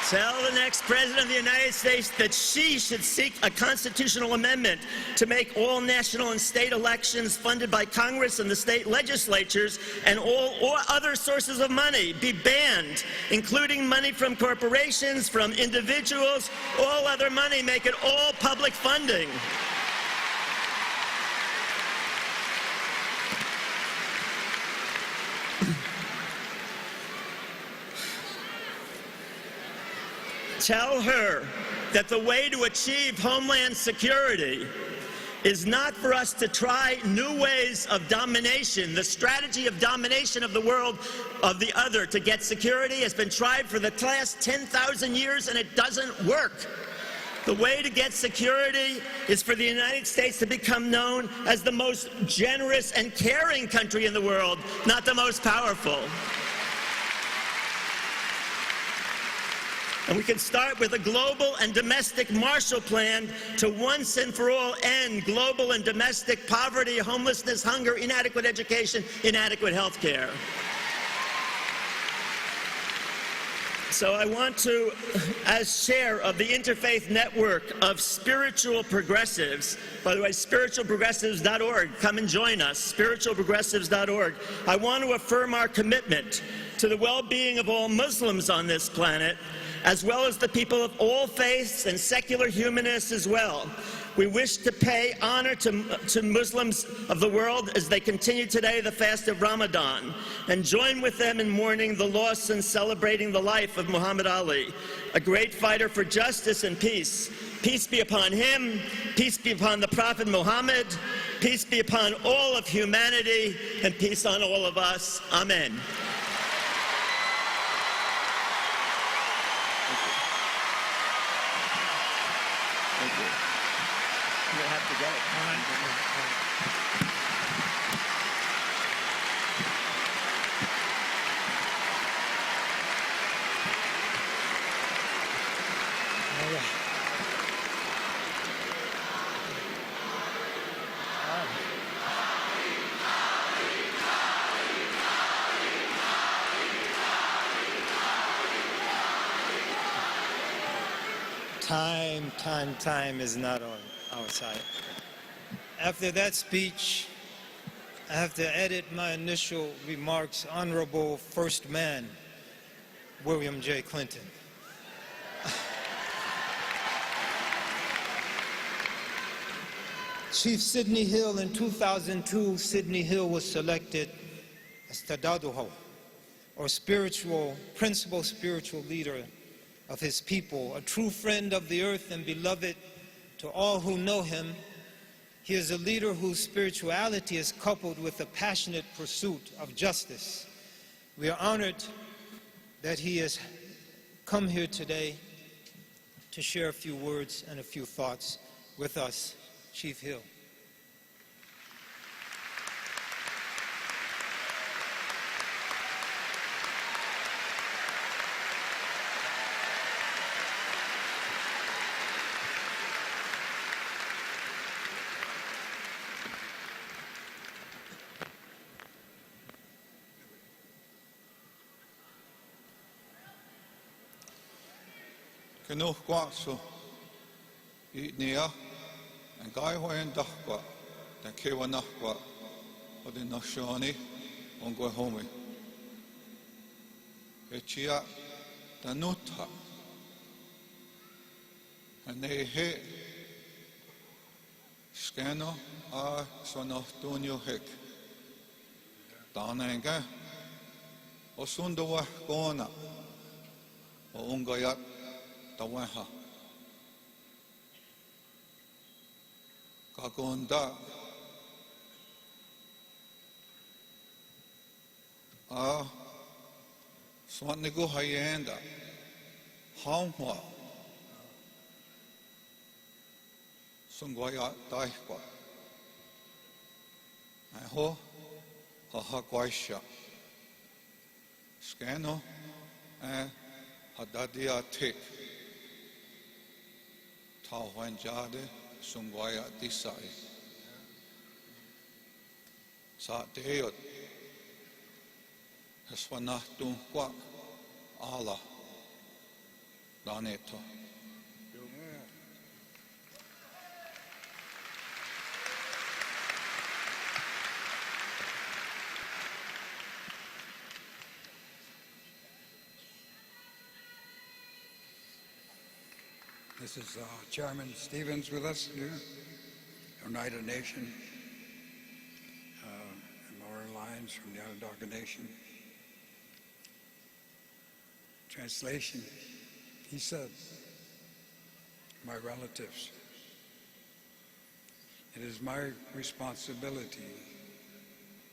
Tell the next president of the United States that she should seek a constitutional amendment to make all national and state elections funded by Congress and the state legislatures and all other sources of money be banned, including money from corporations, from individuals, all other money, make it all public funding. Tell her that the way to achieve homeland security is not for us to try new ways of domination. The strategy of domination of the world, of the other, to get security has been tried for the last 10,000 years, and it doesn't work. The way to get security is for the United States to become known as the most generous and caring country in the world, not the most powerful. And we can start with a global and domestic Marshall Plan to once and for all end global and domestic poverty, homelessness, hunger, inadequate education, inadequate health care. So I want to, as chair of the Interfaith Network of Spiritual Progressives, by the way, spiritualprogressives.org, come and join us, spiritualprogressives.org. I want to affirm our commitment to the well-being of all Muslims on this planet, as well as the people of all faiths and secular humanists as well. We wish to pay honor to Muslims of the world as they continue today the fast of Ramadan, and join with them in mourning the loss and celebrating the life of Muhammad Ali, a great fighter for justice and peace. Peace be upon him, peace be upon the Prophet Muhammad, peace be upon all of humanity, and peace on all of us. Amen. Time is not on our side. After that speech, I have to edit my initial remarks. Honorable First Man, William J. Clinton. Chief Sidney Hill, in 2002, Sidney Hill was selected as Tadaduho, or principal spiritual leader of his people, a true friend of the earth and beloved to all who know him. He is a leader whose spirituality is coupled with a passionate pursuit of justice. We are honored that he has come here today to share a few words and a few thoughts with us. Chief Hill. Keno kwaso I nia and guy hoen dahwa the kewanahwa or the nashani on go home. Echia the nuta and they he scano a sono tunio hek Dananga o sundawa gona o ungayat Tawaha Kagonda Swanigo Hayenda Haumwa Sungwaya Daihwa Aho Hahakwaisha Scano and Hadadia Tik Tauhan Jade Sungwaya Disai Sa Deot Haswanahtu Kwa Allah Daneto. This is Chairman Stevens with us here, Oneida Nation, and Laura Lyons from the Onondaga Nation. Translation, he said, my relatives, it is my responsibility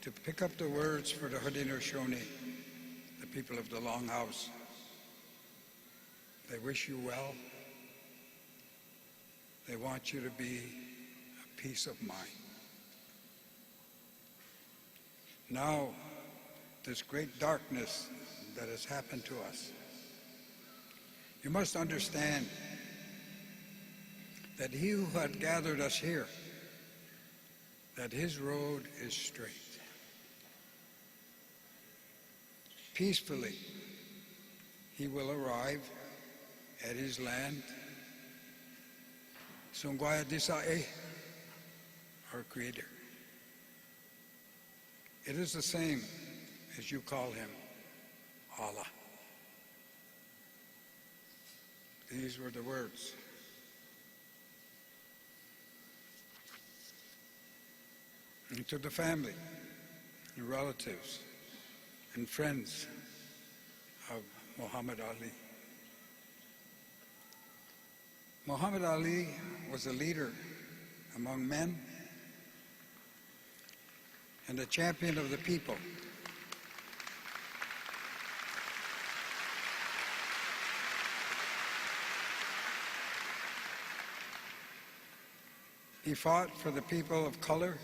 to pick up the words for the Haudenosaunee, the people of the Longhouse. They wish you well. They want you to be at peace of mind. Now, this great darkness that has happened to us, you must understand that he who had gathered us here, that his road is straight. Peacefully, he will arrive at his land. Sungwaya Disae, our Creator. It is the same as you call him, Allah. These were the words. And to the family, and relatives, and friends of Muhammad Ali. Muhammad Ali was a leader among men and a champion of the people. He fought for the people of color,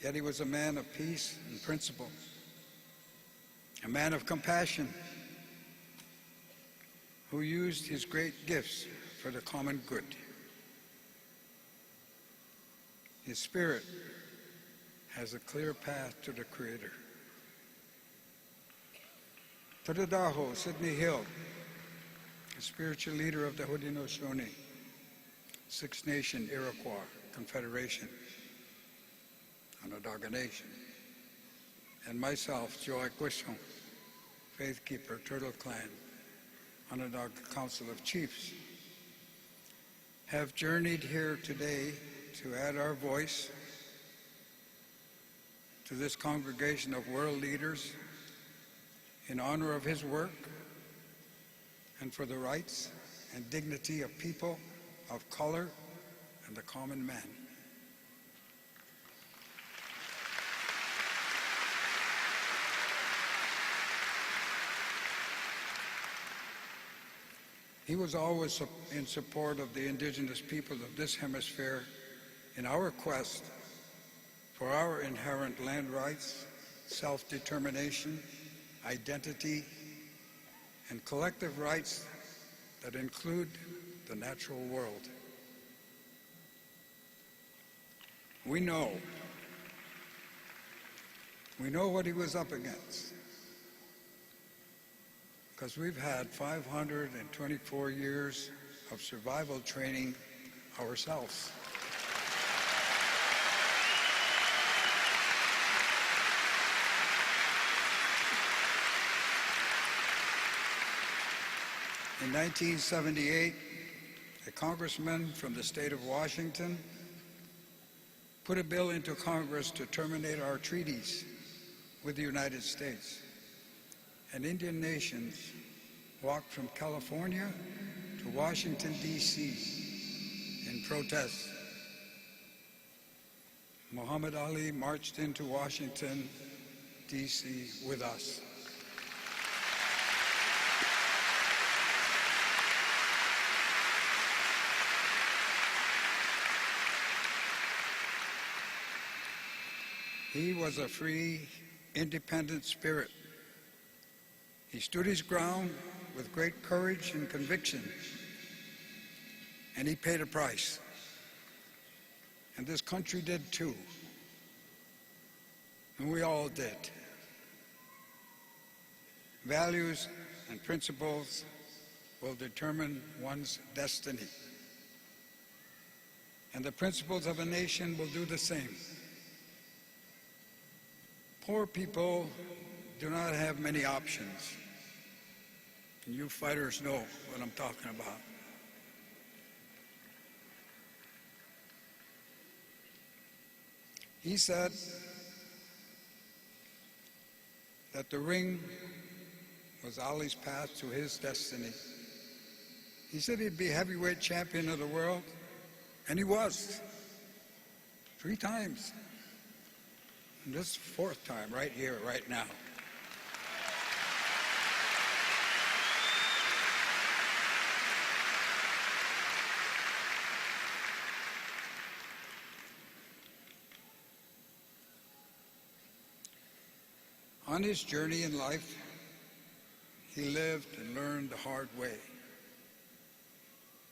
yet he was a man of peace and principle, a man of compassion who used his great gifts for the common good. His spirit has a clear path to the Creator. Tadadaho, Sidney Hill, the spiritual leader of the Haudenosaunee, Six Nation Iroquois Confederation, Onondaga Nation, and myself, Joy Quishon, Faith Keeper, Turtle Clan, Onondaga Council of Chiefs, have journeyed here today to add our voice to this congregation of world leaders in honor of his work and for the rights and dignity of people of color and the common man. He was always in support of the indigenous peoples of this hemisphere in our quest for our inherent land rights, self-determination, identity, and collective rights that include the natural world. We know what he was up against, because we've had 524 years of survival training ourselves. In 1978, a congressman from the state of Washington put a bill into Congress to terminate our treaties with the United States. And Indian nations walked from California to Washington, D.C. in protest. Muhammad Ali marched into Washington, D.C. with us. He was a free, independent spirit. He stood his ground with great courage and conviction, and he paid a price. And this country did too. And we all did. Values and principles will determine one's destiny. And the principles of a nation will do the same. Poor people do not have many options. And you fighters know what I'm talking about. He said that the ring was Ali's path to his destiny. He said he'd be heavyweight champion of the world, and he was. 3 times. And this 4th time, right here, right now. On his journey in life, he lived and learned the hard way.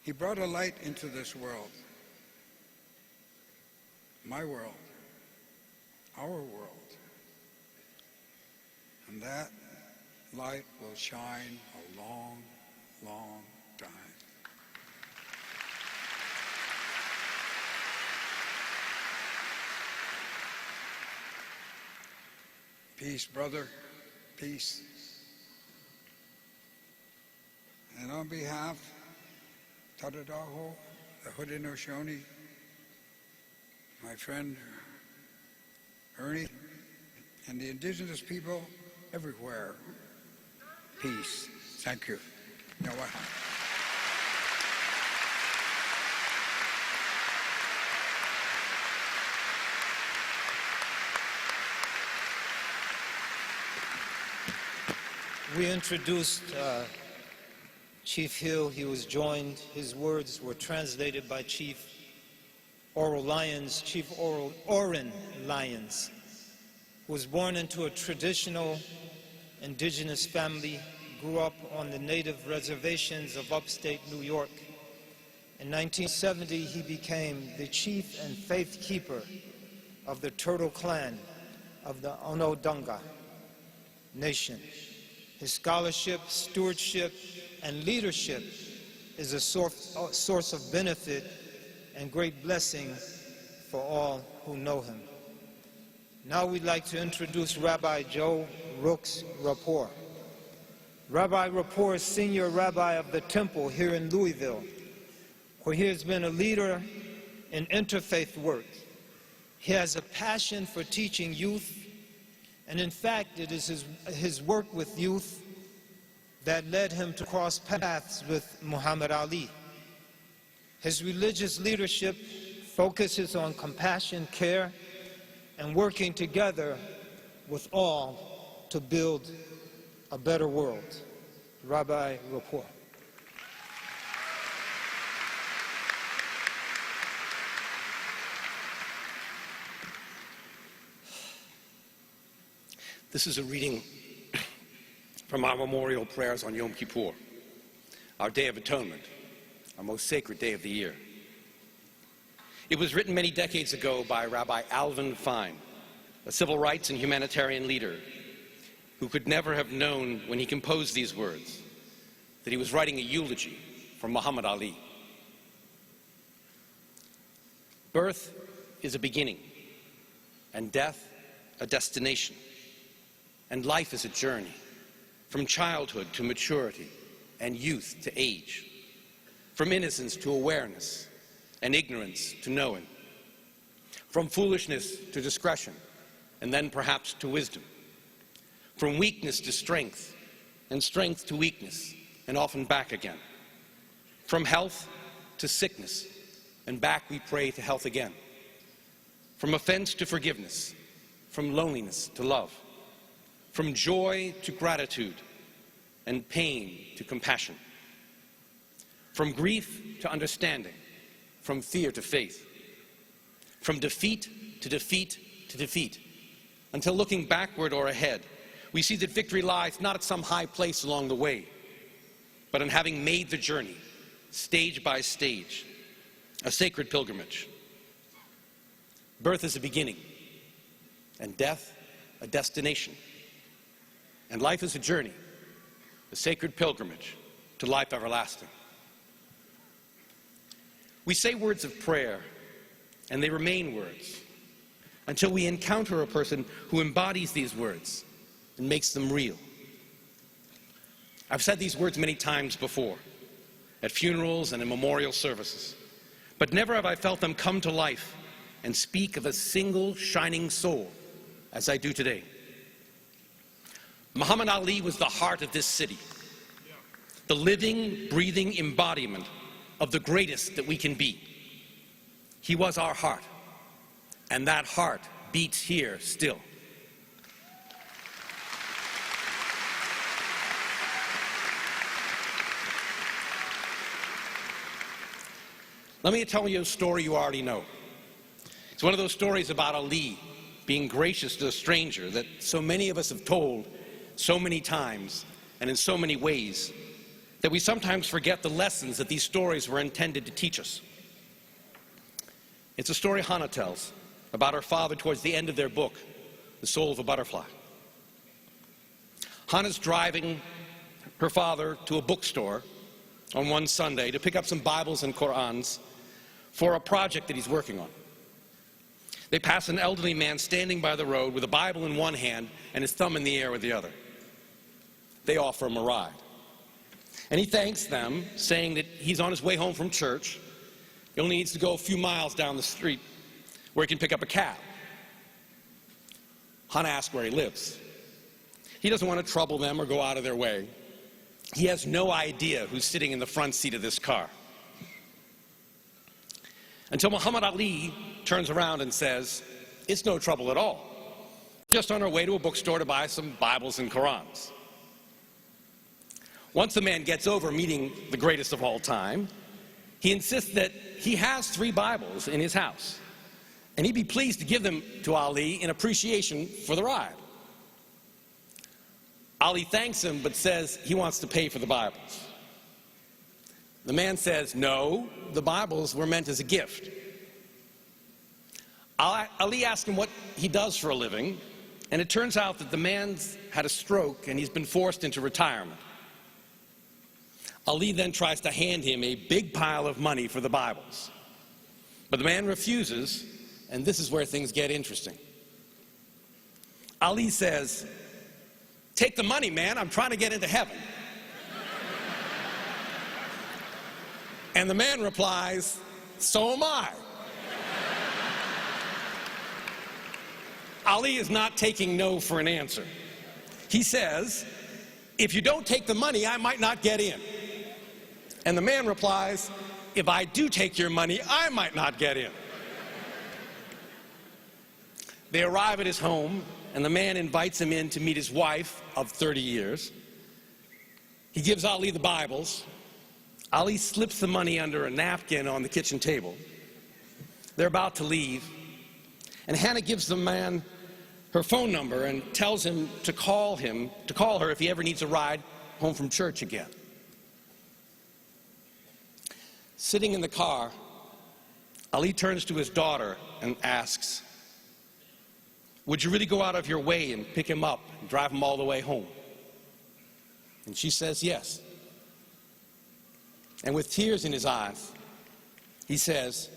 He brought a light into this world, my world, our world. And that light will shine a long, long time. Peace, brother, peace. And on behalf of Tadadaho, the Haudenosaunee, my friend Ernie, and the indigenous people everywhere, peace. Thank you. Nawaha. We introduced Chief Hill. He was joined. His words were translated by Chief Oren Lyons, who was born into a traditional indigenous family, grew up on the native reservations of upstate New York. In 1970, he became the chief and faith keeper of the Turtle Clan of the Onondaga Nation. His scholarship, stewardship, and leadership is a source of benefit and great blessing for all who know him. Now we'd like to introduce Rabbi Joe Rooks Rapport. Rabbi Rapport is senior rabbi of the temple here in Louisville, where he has been a leader in interfaith work. He has a passion for teaching youth, and in fact, it is his work with youth that led him to cross paths with Muhammad Ali. His religious leadership focuses on compassion, care, and working together with all to build a better world. Rabbi Rapport. This is a reading from our memorial prayers on Yom Kippur, our Day of Atonement, our most sacred day of the year. It was written many decades ago by Rabbi Alvin Fine, a civil rights and humanitarian leader who could never have known when he composed these words that he was writing a eulogy for Muhammad Ali. Birth is a beginning, and death a destination. And life is a journey, from childhood to maturity, and youth to age, from innocence to awareness, and ignorance to knowing, from foolishness to discretion, and then perhaps to wisdom, from weakness to strength, and strength to weakness, and often back again, from health to sickness, and back we pray to health again, from offense to forgiveness, from loneliness to love, from joy to gratitude, and pain to compassion, from grief to understanding, from fear to faith, from defeat to defeat to defeat, until looking backward or ahead, we see that victory lies not at some high place along the way, but in having made the journey, stage by stage, a sacred pilgrimage. Birth is a beginning, and death a destination. And life is a journey, a sacred pilgrimage to life everlasting. We say words of prayer, and they remain words, until we encounter a person who embodies these words and makes them real. I've said these words many times before, at funerals and in memorial services, but never have I felt them come to life and speak of a single shining soul as I do today. Muhammad Ali was the heart of this city, the living, breathing embodiment of the greatest that we can be. He was our heart, And that heart beats here still. Let me tell you a story you already know. It's one of those stories about Ali being gracious to a stranger that so many of us have told so many times and in so many ways that we sometimes forget the lessons that these stories were intended to teach us. It's a story Hannah tells about her father towards the end of their book, The Soul of a Butterfly. Hannah's driving her father to a bookstore on one Sunday to pick up some Bibles and Qur'ans for a project that he's working on. They pass an elderly man standing by the road with a Bible in one hand and his thumb in the air with the other. They offer him a ride. And he thanks them, saying that he's on his way home from church. He only needs to go a few miles down the street where he can pick up a cab. Hannah asks where he lives. He doesn't want to trouble them or go out of their way. He has no idea who's sitting in the front seat of this car. Until Muhammad Ali turns around and says, "It's no trouble at all. Just on our way to a bookstore to buy some Bibles and Qur'ans." Once the man gets over meeting the greatest of all time, he insists that he has 3 Bibles in his house, and he'd be pleased to give them to Ali in appreciation for the ride. Ali thanks him, but says he wants to pay for the Bibles. The man says, "No, the Bibles were meant as a gift." Ali asks him what he does for a living, and it turns out that the man's had a stroke and he's been forced into retirement. Ali then tries to hand him a big pile of money for the Bibles. But the man refuses, and this is where things get interesting. Ali says, "Take the money, man, I'm trying to get into heaven." And the man replies, "So am I." Ali is not taking no for an answer. He says, "If you don't take the money, I might not get in." And the man replies, "If I do take your money, I might not get in." They arrive at his home, and the man invites him in to meet his wife of 30 years. He gives Ali the Bibles. Ali slips the money under a napkin on the kitchen table. They're about to leave, and Hannah gives the man her phone number and tells him to call her if he ever needs a ride home from church again. Sitting in the car, Ali turns to his daughter and asks, "Would you really go out of your way and pick him up and drive him all the way home?" And she says yes. And with tears in his eyes, he says,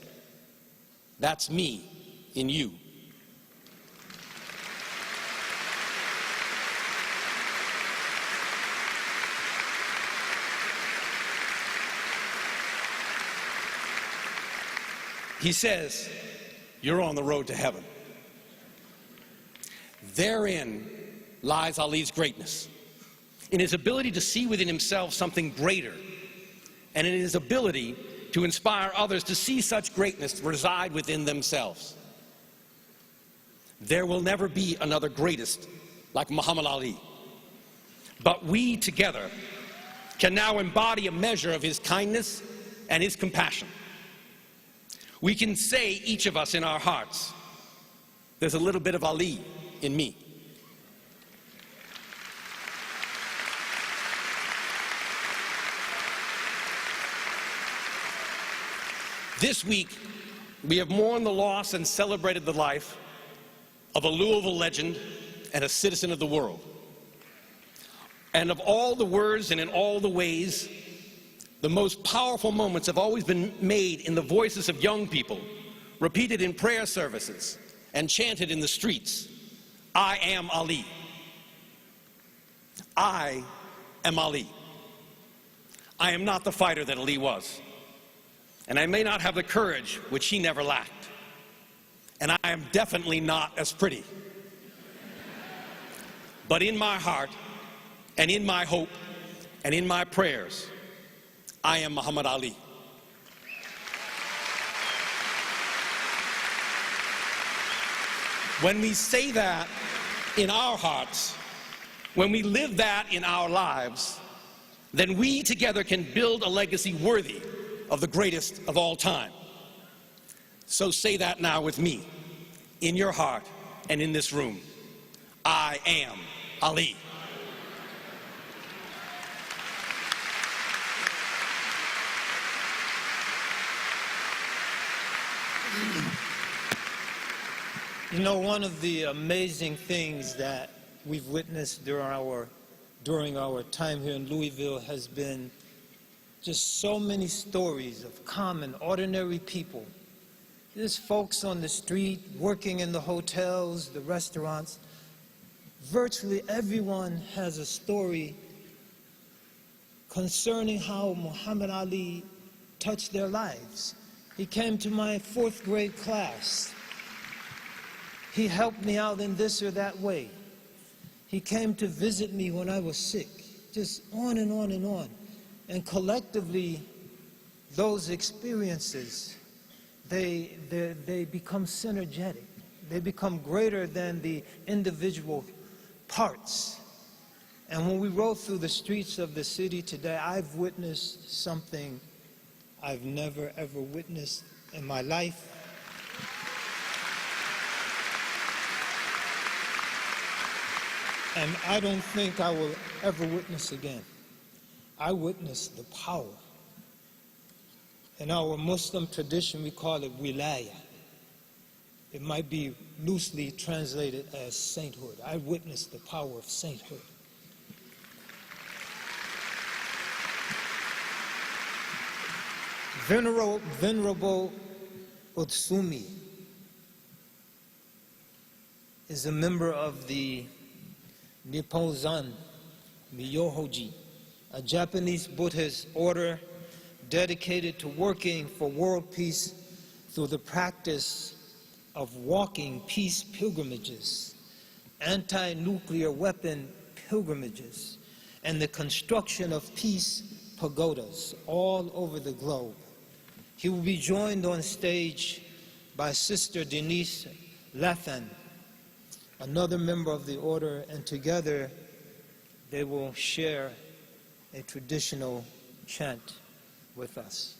"That's me in you." He says, "You're on the road to heaven." Therein lies Ali's greatness, in his ability to see within himself something greater, and in his ability to inspire others to see such greatness reside within themselves. There will never be another greatest like Muhammad Ali, but we together can now embody a measure of his kindness and his compassion. We can say, each of us in our hearts, "There's a little bit of Ali in me." This week, we have mourned the loss and celebrated the life of a Louisville legend and a citizen of the world. And of all the words and in all the ways, the most powerful moments have always been made in the voices of young people, repeated in prayer services and chanted in the streets. "I am Ali. I am Ali. I am not the fighter that Ali was. And I may not have the courage which he never lacked. And I am definitely not as pretty. But in my heart, and in my hope, and in my prayers, I am Muhammad Ali." When we say that in our hearts, when we live that in our lives, then we together can build a legacy worthy of the greatest of all time. So say that now with me, in your heart and in this room. I am Ali. You know, one of the amazing things that we've witnessed during our time here in Louisville has been just so many stories of common, ordinary people. There's folks on the street, working in the hotels, the restaurants. Virtually everyone has a story concerning how Muhammad Ali touched their lives. He came to my 4th grade class. He helped me out in this or that way. He came to visit me when I was sick. Just on and on and on. And collectively, those experiences, they become synergetic. They become greater than the individual parts. And when we roll through the streets of the city today, I've witnessed something I've never ever witnessed in my life. And I don't think I will ever witness again. I witnessed the power. In our Muslim tradition, we call it wilaya. It might be loosely translated as sainthood. I witnessed the power of sainthood. Venerable Utsumi is a member of the Nipponzan Myohoji, a Japanese Buddhist order dedicated to working for world peace through the practice of walking peace pilgrimages, anti-nuclear weapon pilgrimages, and the construction of peace pagodas all over the globe. He will be joined on stage by Sister Denise Lathan, another member of the order, and together they will share a traditional chant with us.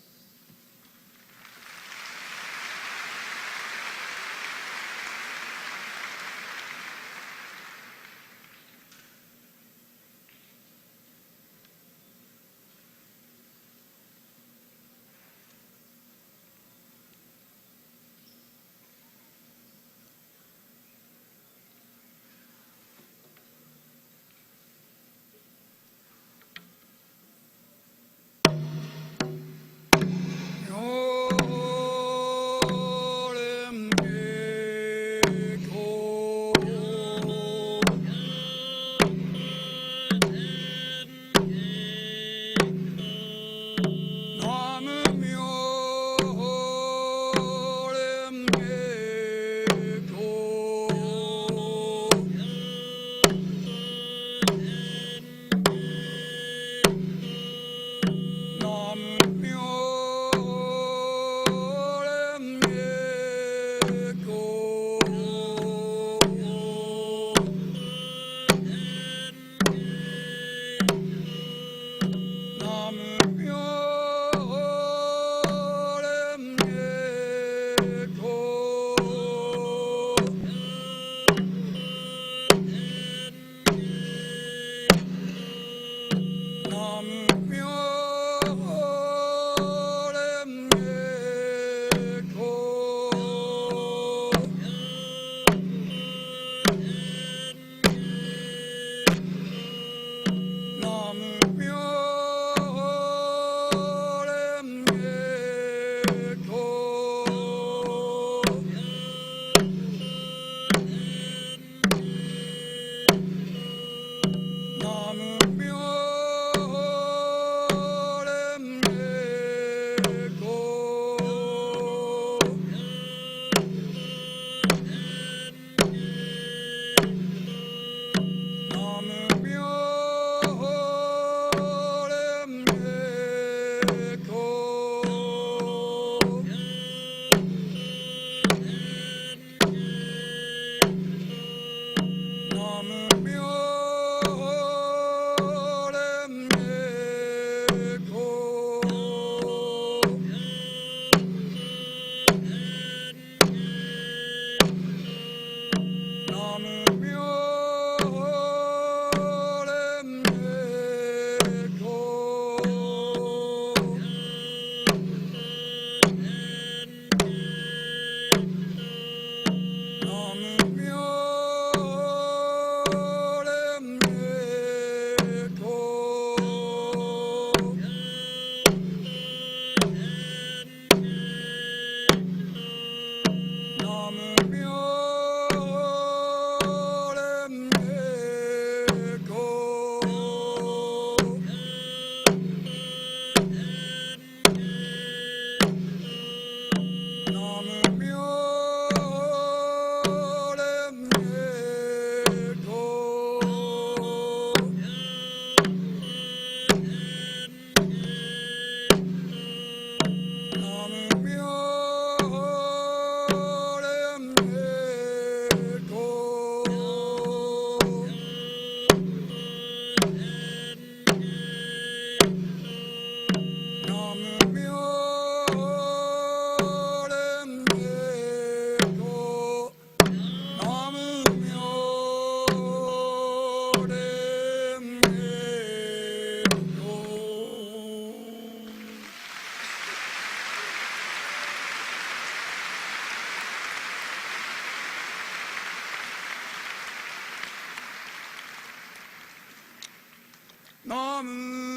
Nam